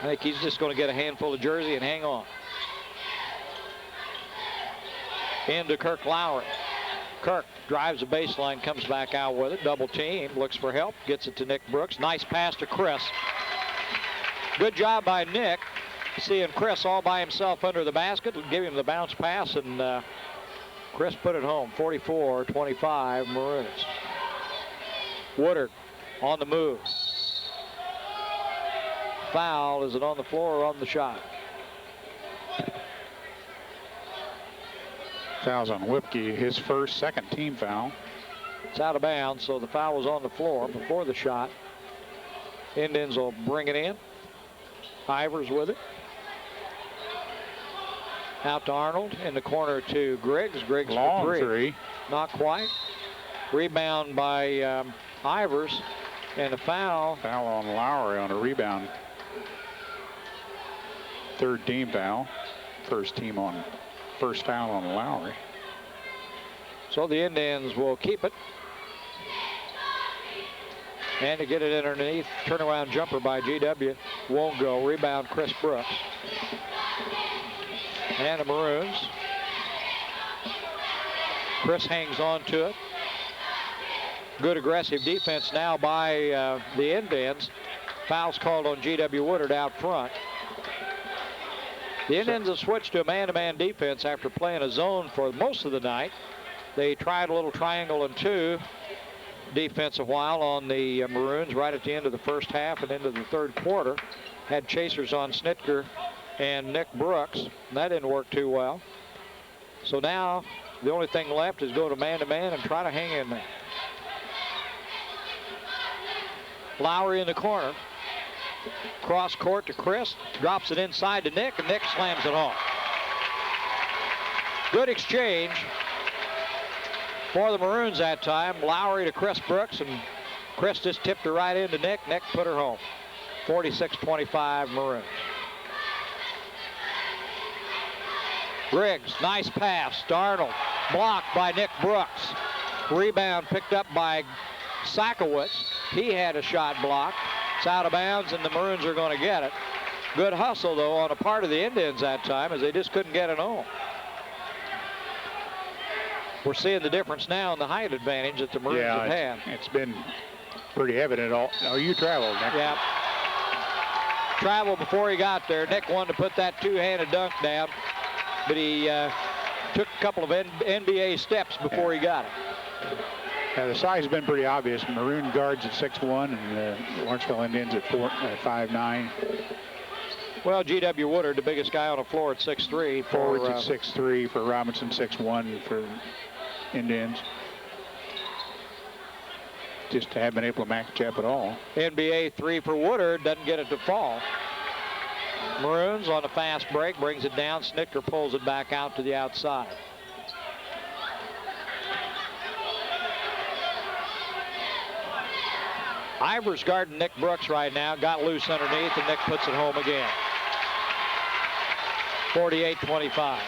I think he's just going to get a handful of jersey and hang on. Into Kirk Lowry. Kirk drives the baseline, comes back out with it. Double team, looks for help, gets it to Nick Brooks. Nice pass to Chris. Good job by Nick. Seeing Chris all by himself under the basket, give him the bounce pass, and Chris put it home. 44-25 Maroons. Woodard on the move. Foul. Is it on the floor or on the shot? Fouls on Whipke, his first, 2nd team foul. It's out of bounds, so the foul was on the floor before the shot. Indians will bring it in. Ivers with it. Out to Arnold, in the corner to Griggs. Griggs Long for 3. Not quite. Rebound by Ivers, and a foul. Foul on Lowry on a rebound. 3rd team foul. First foul on Lowry. So the Indians will keep it. And to get it underneath, turnaround jumper by GW won't go. Rebound, Chris Brooks. And the Maroons. Chris hangs on to it. Good aggressive defense now by the Indians. Fouls called on GW Woodard out front. The Indians have switched to a man-to-man defense after playing a zone for most of the night. They tried a little triangle and two defense a while on the Maroons right at the end of the first half and into the third quarter. Had chasers on Snitker and Nick Brooks, and that didn't work too well. So now the only thing left is go to man-to-man and try to hang in there. Lowry in the corner. Cross court to Chris, drops it inside to Nick, and Nick slams it home. Good exchange for the Maroons that time. Lowry to Chris Brooks, and Chris just tipped her right into Nick. Nick put her home. 46-25 Maroons. Griggs, nice pass. Darnold, blocked by Nick Brooks. Rebound picked up by Sakowitz. He had a shot blocked. It's out of bounds, and the Maroons are going to get it. Good hustle, though, on a part of the Indians that time, as they just couldn't get it on. We're seeing the difference now in the height advantage that the Maroons have had. It's been pretty evident. Oh, you traveled, Nick. Yeah. Traveled before he got there. Nick wanted to put that two-handed dunk down, but he took a couple of NBA steps before he got it. The size has been pretty obvious. Maroon guards at 6'1", and the Lawrenceville Indians at 5'9". Well, G.W. Woodard, the biggest guy on the floor at 6'3". Forwards at 6'3", for Robinson, 6'1" for Indians. Just haven't been able to match up at all. NBA 3 for Woodard, doesn't get it to fall. Maroons on a fast break, brings it down. Snitker pulls it back out to the outside. Ivers guarding Nick Brooks right now. Got loose underneath, and Nick puts it home again. 48-25.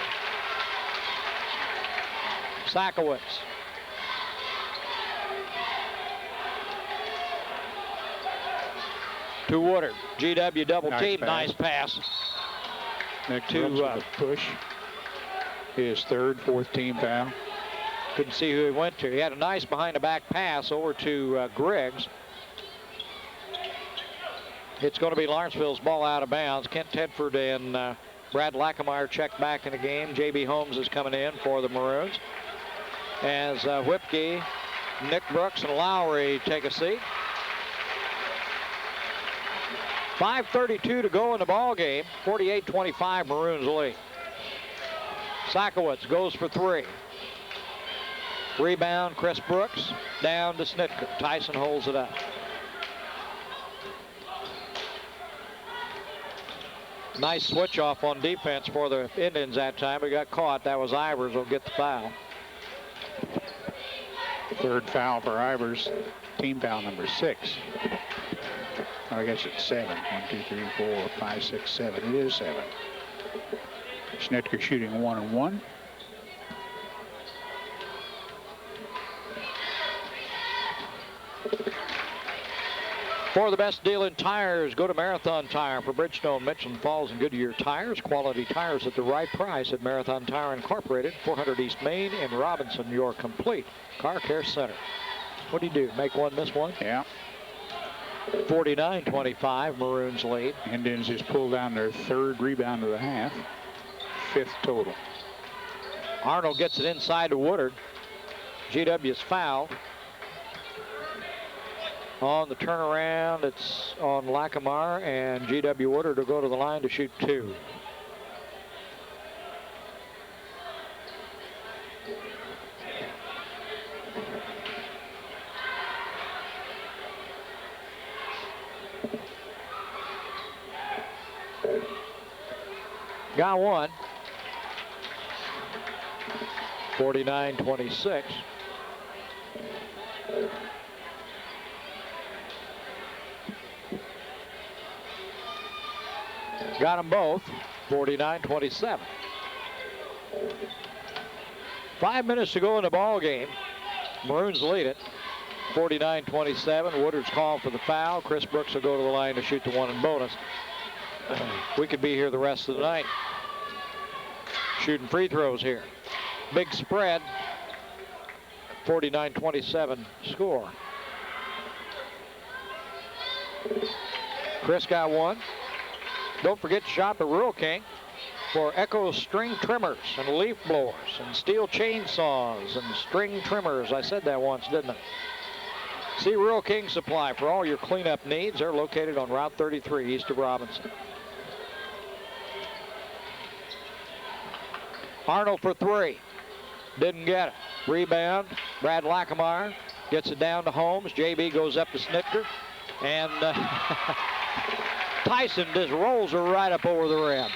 Sakowitz. To Woodard. GW double team. Nice pass. Nick Brooks with a push. His third, fourth team foul. Couldn't see who he went to. He had a nice behind-the-back pass over to Griggs. It's going to be Lawrenceville's ball out of bounds. Kent Tedford and Brad Lackameyer check back in the game. J.B. Holmes is coming in for the Maroons. As Whipke, Nick Brooks, and Lowry take a seat. 5:32 to go in the ball game. 48-25 Maroons lead. Sakowitz goes for three. Rebound, Chris Brooks, down to Snitker. Tyson holds it up. Nice switch off on defense for the Indians that time. We got caught. That was Ivers will get the foul. Third foul for Ivers. Team foul number 6. I guess it's 7. 1, 2, 3, 4, 5, 6, 7. It is 7. Snitker shooting 1-1. For the best deal in tires, go to Marathon Tire for Bridgestone, Mitchell & Falls, and Goodyear tires. Quality tires at the right price at Marathon Tire Incorporated, 400 East Main in Robinson, your complete car care center. What do you do? Make one, miss one? Yeah. 49-25, Maroons lead. Indians just pulled down their third rebound of the half. 5th total. Arnold gets it inside to Woodard. GW's fouled. On the turnaround, it's on Lackameyer, and G.W. Woodard will go to the line to shoot 2. Got one. 49-26. Got them both, 49-27. 5 minutes to go in the ball game. Maroons lead it. 49-27. Woodard's called for the foul. Chris Brooks will go to the line to shoot the one and bonus. We could be here the rest of the night shooting free throws here. Big spread. 49-27 score. Chris got one. Don't forget to shop at Rural King for Echo string trimmers and leaf blowers and steel chainsaws and string trimmers. I said that once, didn't I? See Rural King Supply for all your cleanup needs. They're located on Route 33 east of Robinson. Arnold for three. Didn't get it. Rebound. Brad Lackameyer gets it down to Holmes. JB goes up to Snitker. And Tyson just rolls her right up over the rim.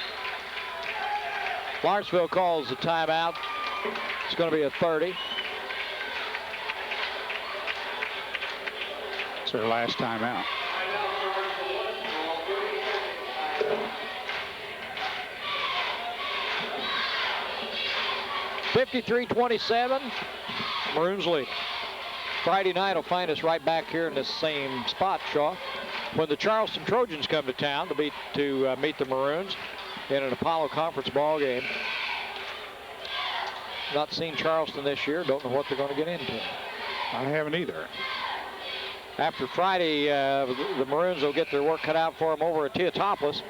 Lawrenceville calls the timeout. It's going to be a 30. It's their last timeout. 53-27, Maroons lead. Friday night will find us right back here in this same spot, Shaw, when the Charleston Trojans come to town to meet the Maroons in an Apollo Conference ball game. Not seen Charleston this year. Don't know what they're going to get into. I haven't either. After Friday, the Maroons will get their work cut out for them over at Teotopolis.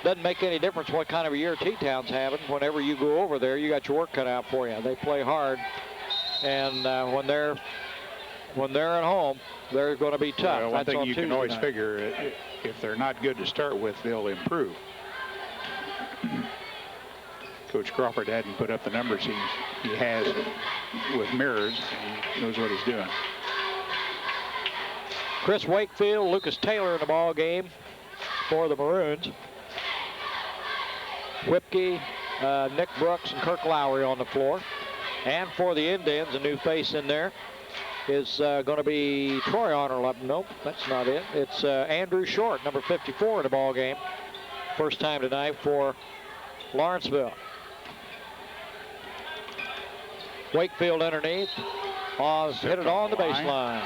Doesn't make any difference what kind of a year T-Town's having. Whenever you go over there, you got your work cut out for you. They play hard, and when they're at home, they're going to be tough. Well, one thing you can always night. figure, if they're not good to start with, they'll improve. Coach Crawford hadn't put up the numbers he has with mirrors, and he knows what he's doing. Chris Wakefield, Lucas Taylor in the ball game for the Maroons. Whipke, Nick Brooks, and Kirk Lowry on the floor. And for the Indians, a new face in there is going to be Troy Arnold. Nope, that's not it. It's Andrew Short, number 54 in the ball game. First time tonight for Lawrenceville. Wakefield underneath. Oz hit it on the baseline.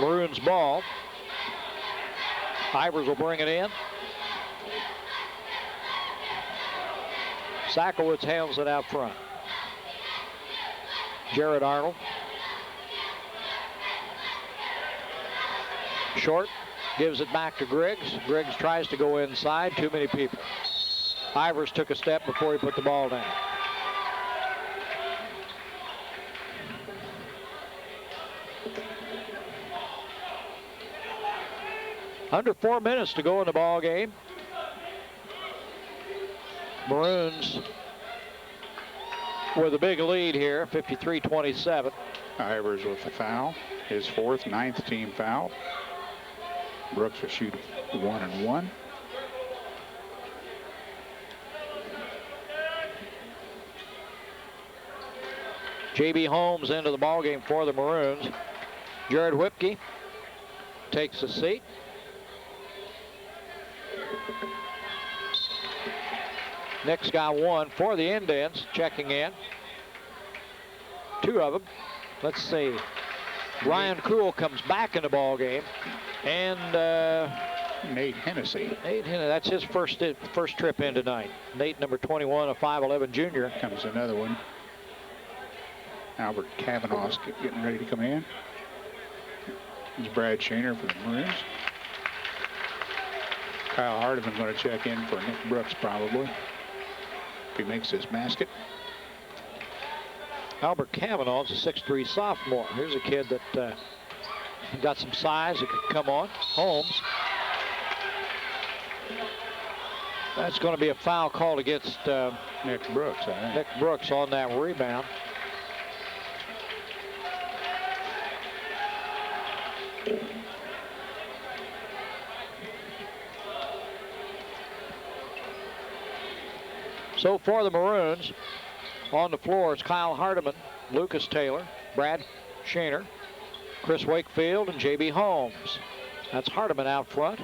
Maroons ball. Ivers will bring it in. Sakowitz handles it out front. Jared Arnold. Short gives it back to Griggs. Griggs tries to go inside. Too many people. Ivers took a step before he put the ball down. Under 4 minutes to go in the ball game. Maroons with a big lead here, 53-27. Ivers with the foul, his fourth, ninth team foul. Brooks will shoot 1 and 1. J.B. Holmes into the ball game for the Maroons. Jared Whipke takes a seat. Nick's got one for the Indians, checking in. Two of them. Let's see. Ryan Kuhl comes back in the ball game, and Nate Hennessy. Nate Hennessy, that's his first trip in tonight. Nate, number 21, a 5'11 junior. Comes another one. Albert Kavanaugh's getting ready to come in. This is Brad Shaner for the Maroons. Kyle Hardiman going to check in for Nick Brooks probably. If he makes this basket. Albert Kavanaugh's a 6'3 sophomore. Here's a kid that got some size that could come on. Holmes. That's going to be a foul called against Nick Brooks, I think. Nick Brooks on that rebound. So for the Maroons, on the floor is Kyle Hardiman, Lucas Taylor, Brad Shaner, Chris Wakefield, and J.B. Holmes. That's Hardiman out front.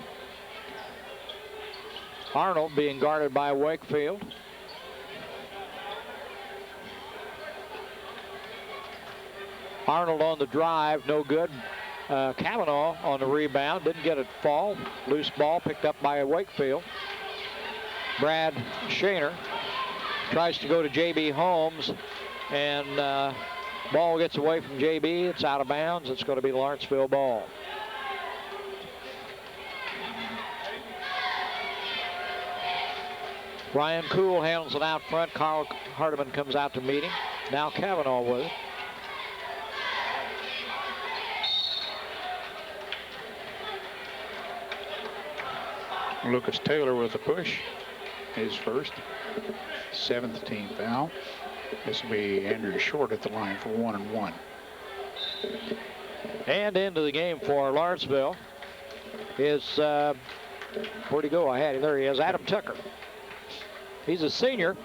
Arnold being guarded by Wakefield. Arnold on the drive, no good. Kavanaugh on the rebound, didn't get it fall. Loose ball picked up by Wakefield. Brad Shaner tries to go to J.B. Holmes, and ball gets away from J.B. It's out of bounds. It's going to be Lawrenceville ball. Ryan Kuhl handles it out front. Carl Hardiman comes out to meet him. Now Kavanaugh with it. Lucas Taylor with a push. His first. 7th team foul. This will be Andrew Short at the line for 1-1. And into the game for Lawrenceville is, where'd he go? I had him. There he is, Adam Tucker. He's a senior,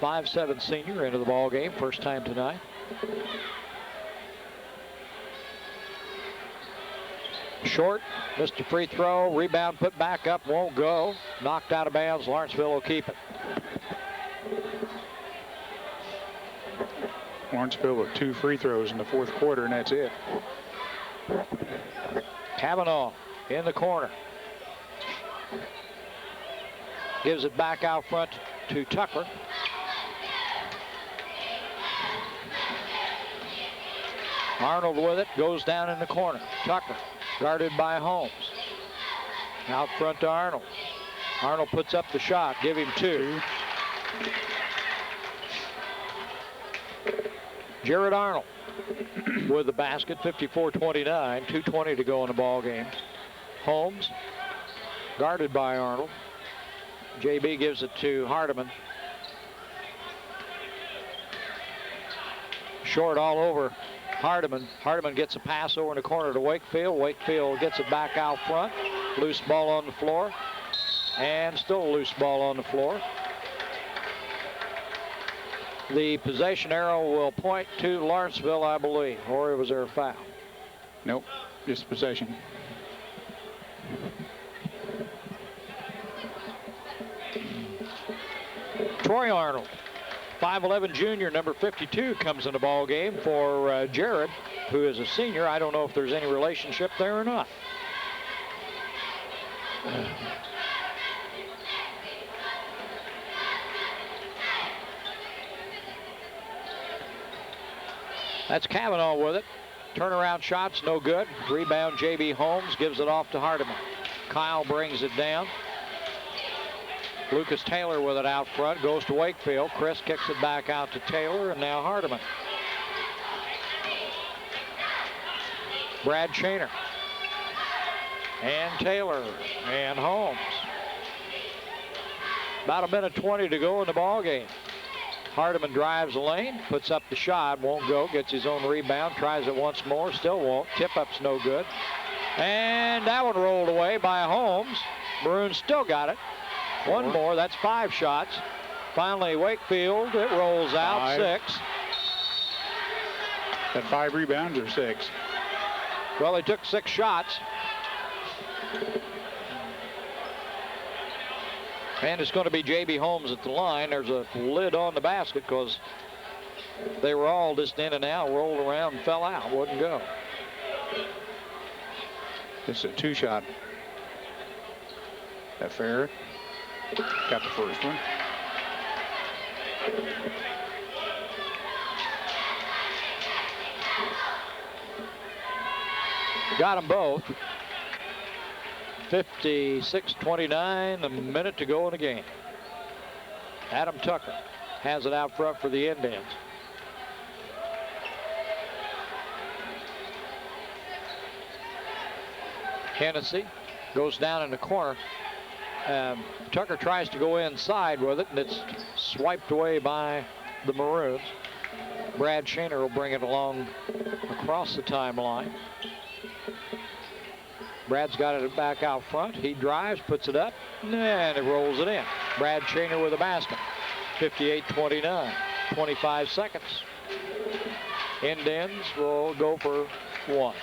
5'7" senior into the ball game, first time tonight. Short, missed a free throw, rebound put back up, won't go. Knocked out of bounds, Lawrenceville will keep it. Lawrenceville with 2 free throws in the 4th quarter, and that's it. Kavanaugh in the corner. Gives it back out front to Tucker. Arnold with it, goes down in the corner. Tucker guarded by Holmes. Out front to Arnold. Arnold puts up the shot, give him 2. Jared Arnold with the basket, 54-29, 2:20 to go in the ball game. Holmes guarded by Arnold. JB gives it to Hardiman. Short all over Hardiman. Hardiman gets a pass over in the corner to Wakefield. Wakefield gets it back out front. Loose ball on the floor. And still a loose ball on the floor. The possession arrow will point to Lawrenceville, I believe. Or was there a foul? Nope, just possession. Troy Arnold, 5'11" junior, number 52, comes in the ball game for Jared, who is a senior. I don't know if there's any relationship there or not. That's Kavanaugh with it. Turnaround shots, no good. Rebound, J.B. Holmes gives it off to Hardiman. Kyle brings it down. Lucas Taylor with it out front, goes to Wakefield. Chris kicks it back out to Taylor, and now Hardiman. Brad Shaner. And Taylor, and Holmes. About 1:20 to go in the ball game. Hardiman drives the lane, puts up the shot, won't go, gets his own rebound, tries it once more, still won't. Tip-up's no good. And that one rolled away by Holmes. Maroons still got it. One more, that's 5 shots. Finally, Wakefield, it rolls out, 6. That 5 rebounds or 6? Well, they took 6 shots. And it's going to be J.B. Holmes at the line. There's a lid on the basket because they were all just in and out, rolled around and fell out, wouldn't go. It's a 2-shot. That fair? Got the first one. Got them both. 56-29, a minute to go in the game. Adam Tucker has it out front for the Indians. Hennessy goes down in the corner. Tucker tries to go inside with it, and it's swiped away by the Maroons. Brad Shaner will bring it along across the timeline. Brad's got it back out front. He drives, puts it up, and it rolls it in. Brad Shaner with a basket. 58-29, 25 seconds. Indians will go for 1.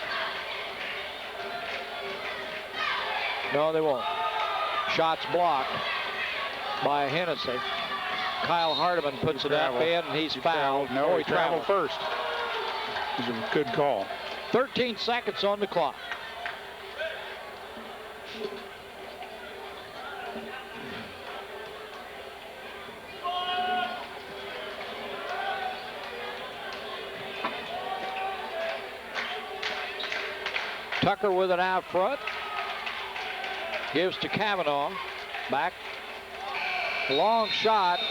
No, they won't. Shots blocked by Hennessy. Kyle Hardiman puts it up in, and he's fouled. No, he traveled first. It was a good call. 13 seconds on the clock. Tucker with it out front. Gives to Cavanaugh. Back. Long shot.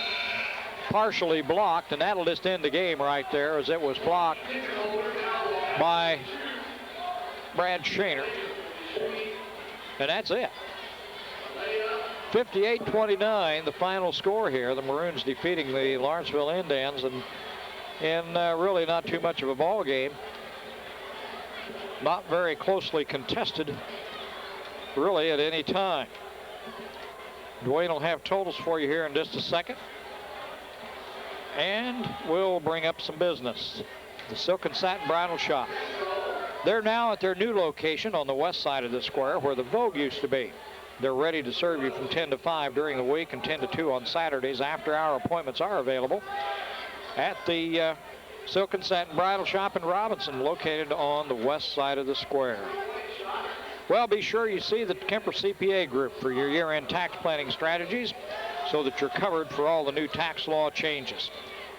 Partially blocked, and that'll just end the game right there, as it was blocked by Brad Shaner. And that's it. 58-29, the final score here. The Maroons defeating the Lawrenceville Indians, and really not too much of a ball game. Not very closely contested, really, at any time. Dwayne will have totals for you here in just a second. And we'll bring up some business. The Silk and Satin Bridal Shop. They're now at their new location on the west side of the square where the Vogue used to be. They're ready to serve you from 10 to 5 during the week and 10 to 2 on Saturdays. After-hour appointments are available at the Silk and Satin Bridal Shop in Robinson, located on the west side of the square. Well, be sure you see the Kemper CPA Group for your year-end tax planning strategies so that you're covered for all the new tax law changes.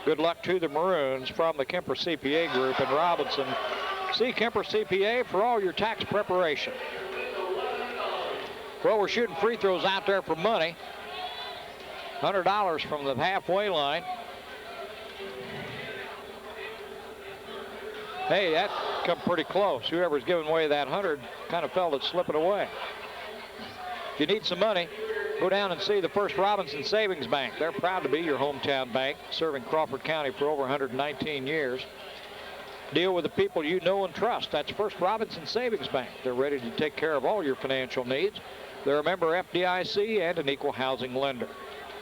Good luck to the Maroons from the Kemper CPA Group in Robinson. See Kemper CPA for all your tax preparation. Well, we're shooting free throws out there for money. $100 from the halfway line. Hey, that come pretty close. Whoever's giving away that 100 kind of felt it slipping away. If you need some money, go down and see the First Robinson Savings Bank. They're proud to be your hometown bank, serving Crawford County for over 119 years. Deal with the people you know and trust. That's First Robinson Savings Bank. They're ready to take care of all your financial needs. They're a member FDIC and an equal housing lender.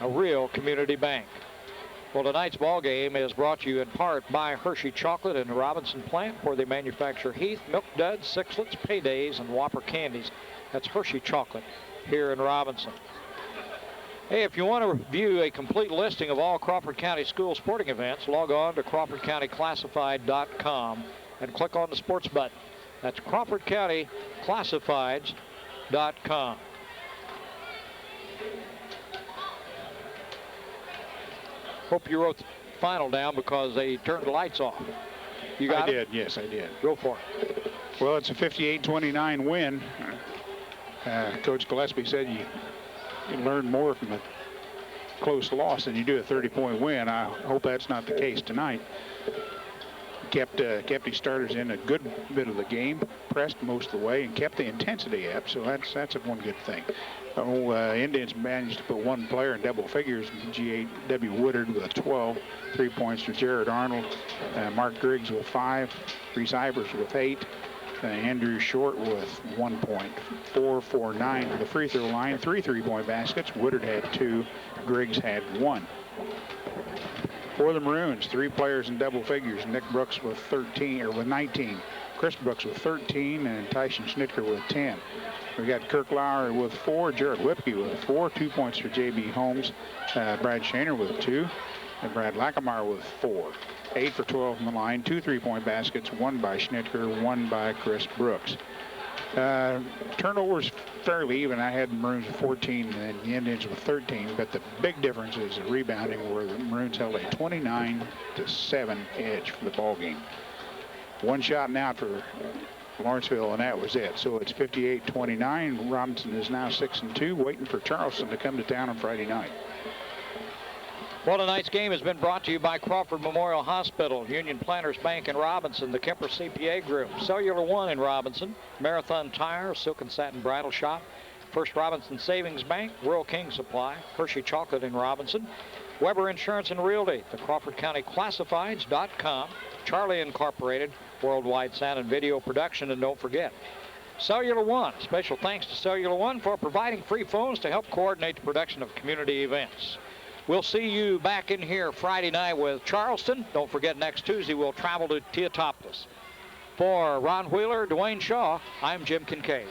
A real community bank. Well, tonight's ball game is brought to you in part by Hershey Chocolate and the Robinson plant, where they manufacture Heath, Milk Duds, Sixlets, Paydays, and Whopper candies. That's Hershey Chocolate here in Robinson. Hey, if you want to view a complete listing of all Crawford County school sporting events, log on to CrawfordCountyClassified.com and click on the sports button. That's CrawfordCountyClassifieds.com. Hope you wrote the final down because they turned the lights off. You got it? I did, yes, I did. Go for it. Well, it's a 58-29 win. Coach Gillespie said you learn more from a close loss than you do a 30-point win. I hope that's not the case tonight. Kept his starters in a good bit of the game, pressed most of the way, and kept the intensity up, so that's one good thing. Indians managed to put one player in double figures, G.A.W. Woodard with 12, 3 points for Jared Arnold, Mark Griggs with 5, Reese Ivers with 8, Andrew Short with 1 point, 4 for 9 to the free throw line, 3 3-point baskets. Woodard had 2, Griggs had 1. For the Maroons, 3 players in double figures. Nick Brooks with 19, Chris Brooks with 13, and Tyson Schnitker with 10. We got Kirk Lowry with 4, Jared Whipke with 4, 2 points for J.B. Holmes, Brad Shaner with 2, and Brad Lackamar with 4. 8 for 12 from the line, 2 3-point baskets, 1 by Schnitker, 1 by Chris Brooks. Turnovers fairly even. I had the Maroons with 14 and the Indians with 13, but the big difference is the rebounding, where the Maroons held a 29-7 edge for the ball game. One shot and out for Lawrenceville, and that was it. So it's 58-29. Robinson is now 6-2, waiting for Charleston to come to town on Friday night. Well, tonight's game has been brought to you by Crawford Memorial Hospital, Union Planters Bank in Robinson, the Kemper CPA Group, Cellular One in Robinson, Marathon Tire, Silk and Satin Bridal Shop, First Robinson Savings Bank, Rural King Supply, Hershey Chocolate in Robinson, Weber Insurance and Realty, the Crawford County Classifieds.com, Charlie Incorporated, Worldwide Sound and Video Production, and don't forget, Cellular One. Special thanks to Cellular One for providing free phones to help coordinate the production of community events. We'll see you back in here Friday night with Charleston. Don't forget, next Tuesday we'll travel to Teotopos. For Ron Wheeler, Dwayne Shaw, I'm Jim Kincaid.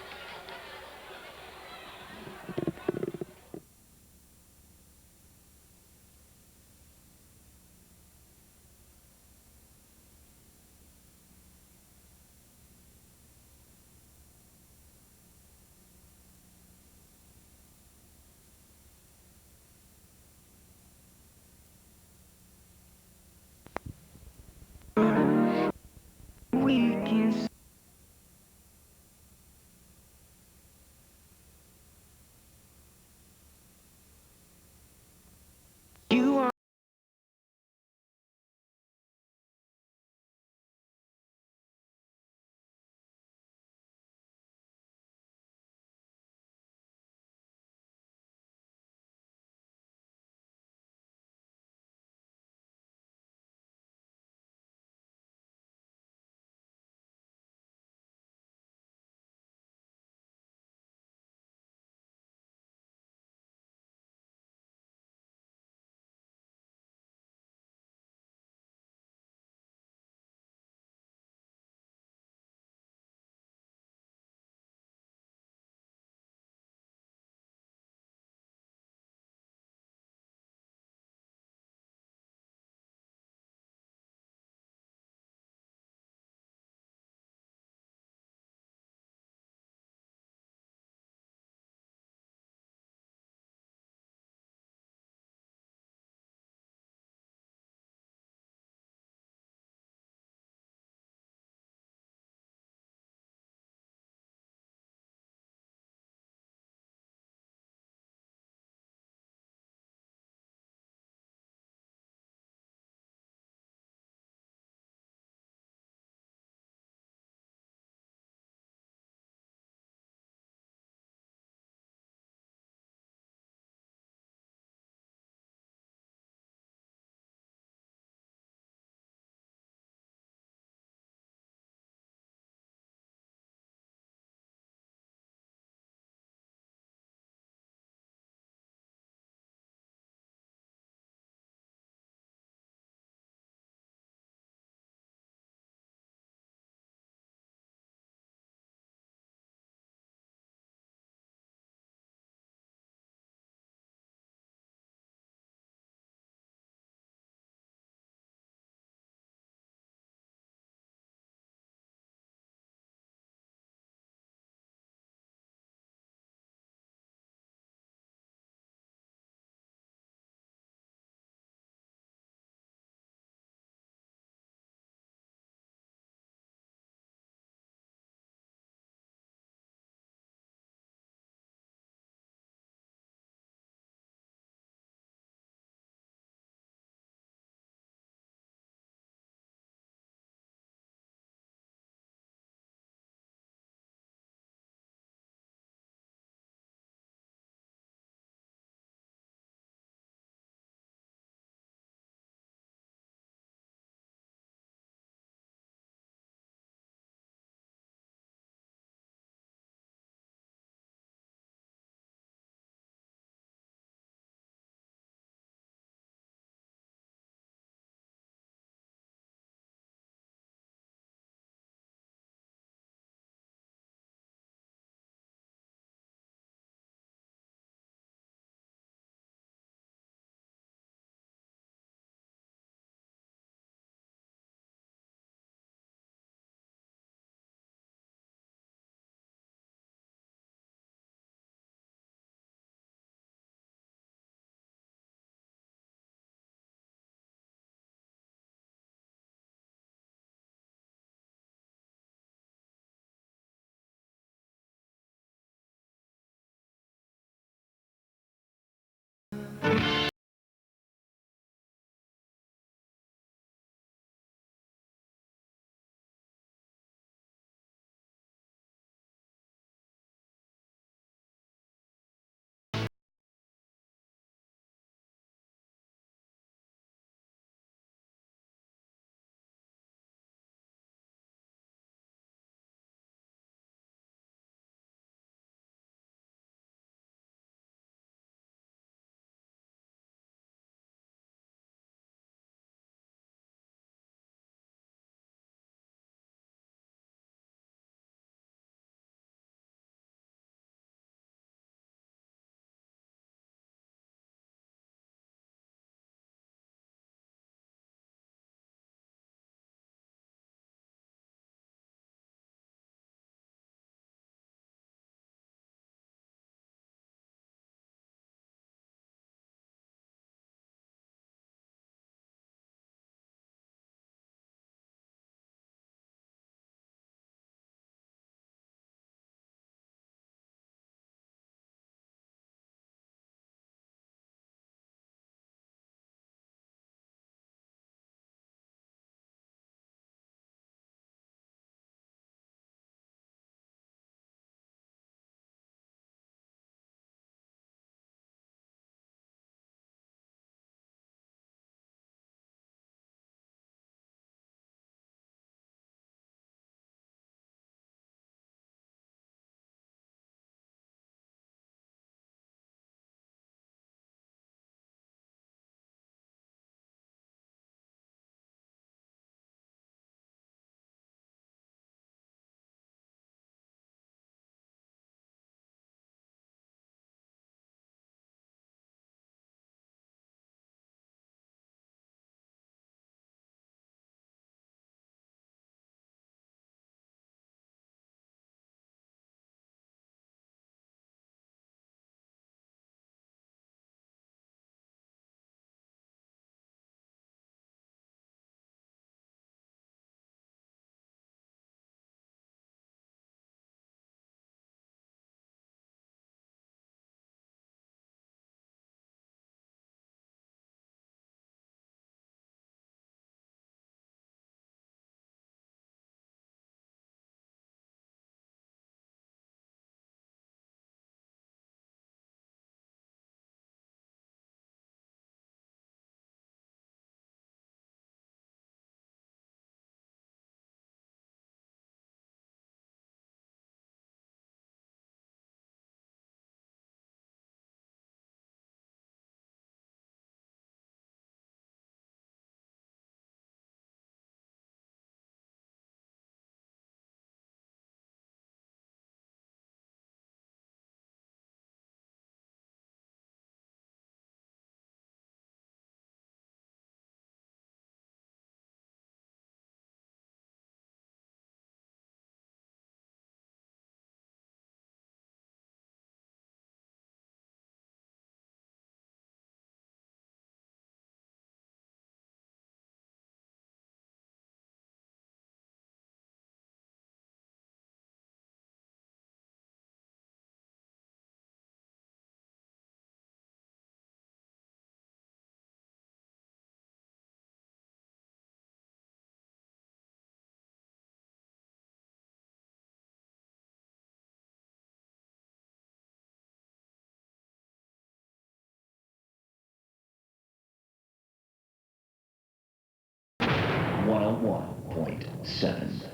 101.7.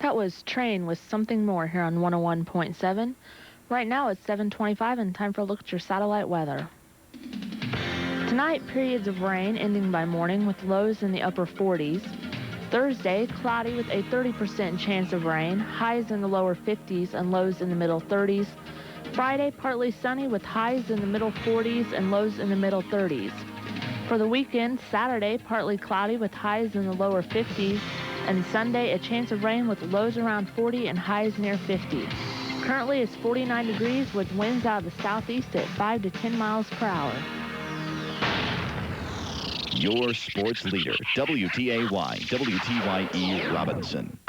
That was Train with Something More here on 101.7. Right now it's 7:25 and time for a look at your satellite weather. Tonight, periods of rain ending by morning with lows in the upper 40s. Thursday, cloudy with a 30% chance of rain, highs in the lower 50s and lows in the middle 30s. Friday, partly sunny with highs in the middle 40s and lows in the middle 30s. For the weekend, Saturday, partly cloudy with highs in the lower 50s, and Sunday, a chance of rain with lows around 40 and highs near 50. Currently, it's 49 degrees with winds out of the southeast at 5 to 10 miles per hour. Your sports leader, WTAY, WTYE Robinson.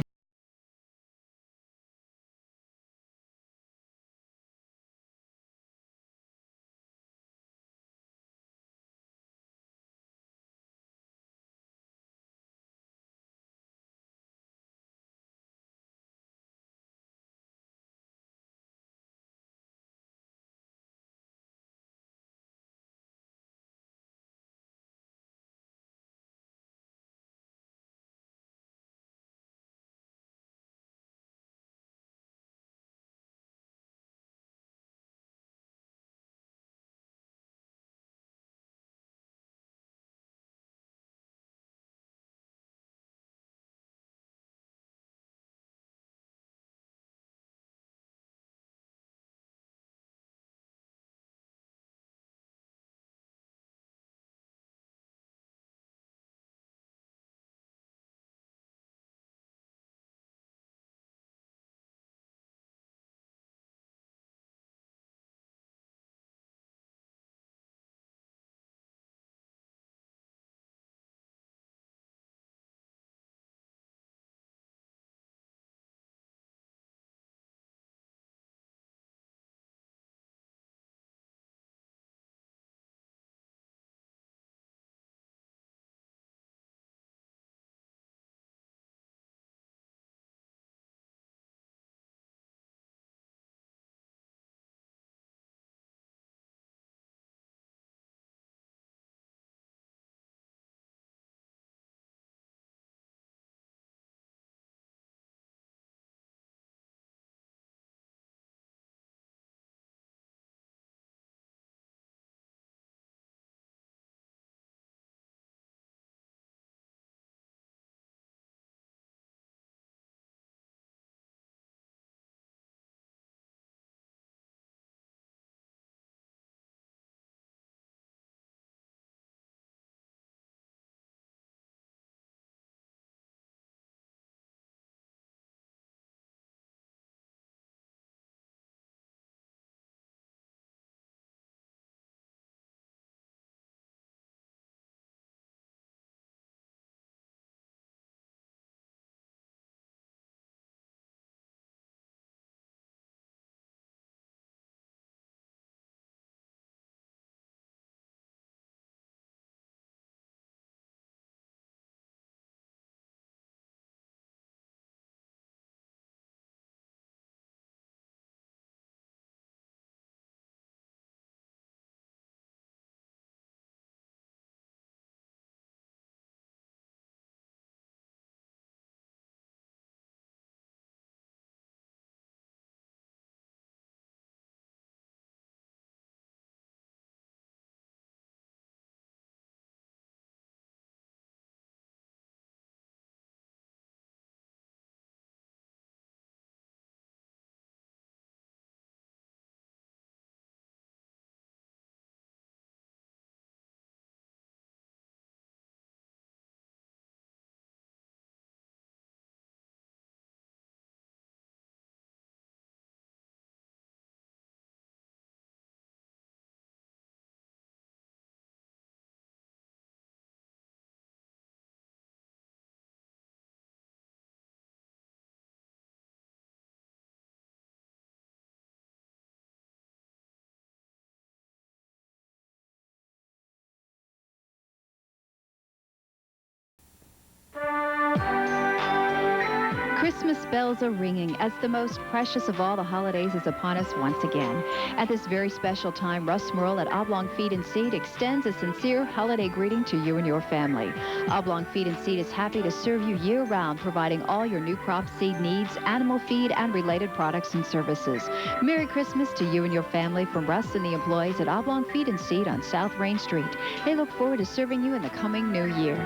bells are ringing as the most precious of all the holidays is upon us once again. At this very special time, Russ Merle at Oblong Feed and Seed extends a sincere holiday greeting to you and your family. Oblong Feed and Seed is happy to serve you year-round, providing all your new crop seed needs, animal feed, and related products and services. Merry Christmas to you and your family from Russ and the employees at Oblong Feed and Seed on South Rain Street. They look forward to serving you in the coming new year.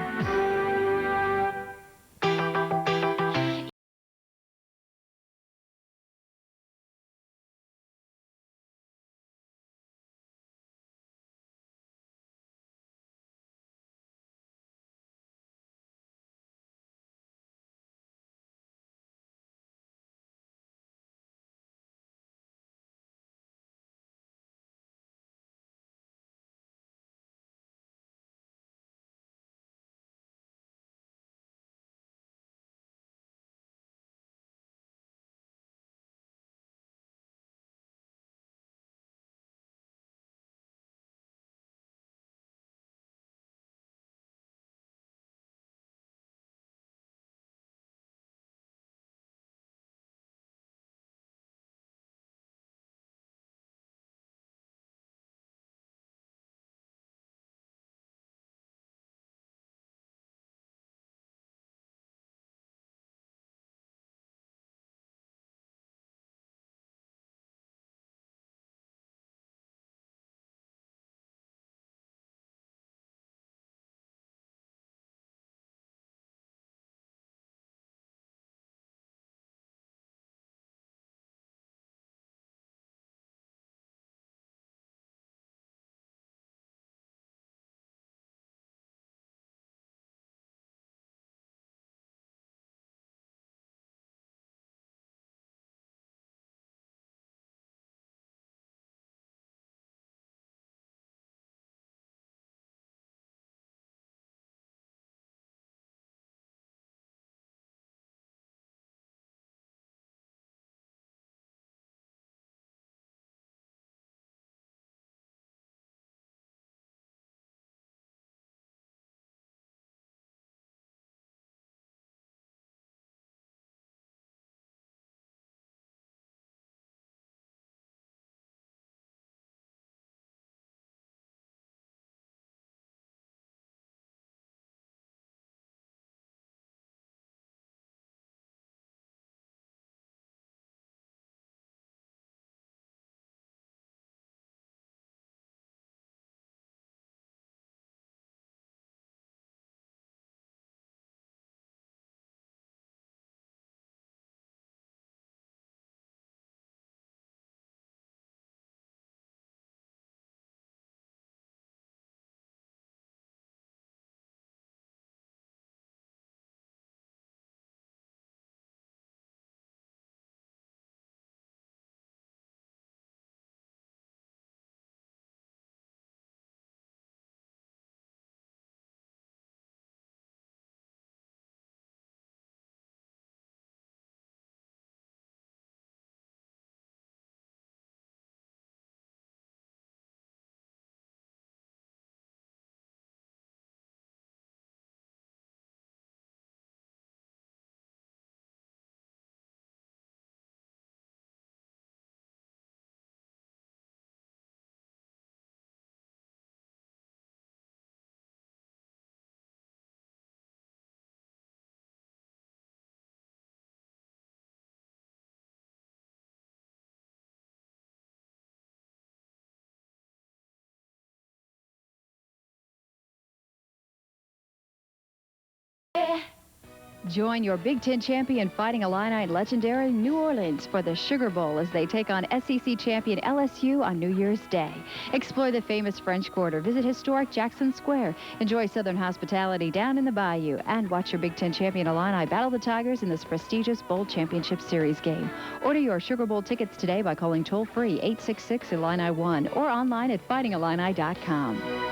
Join your Big Ten champion Fighting Illini legendary New Orleans for the Sugar Bowl as they take on SEC champion LSU on New Year's Day. Explore the famous French Quarter, visit historic Jackson Square, enjoy Southern hospitality down in the Bayou, and watch your Big Ten champion Illini battle the Tigers in this prestigious Bowl Championship Series game. Order your Sugar Bowl tickets today by calling toll-free 866-ILLINI-1 or online at fightingillini.com.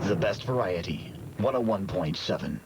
The best variety. 101.7.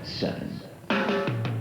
.7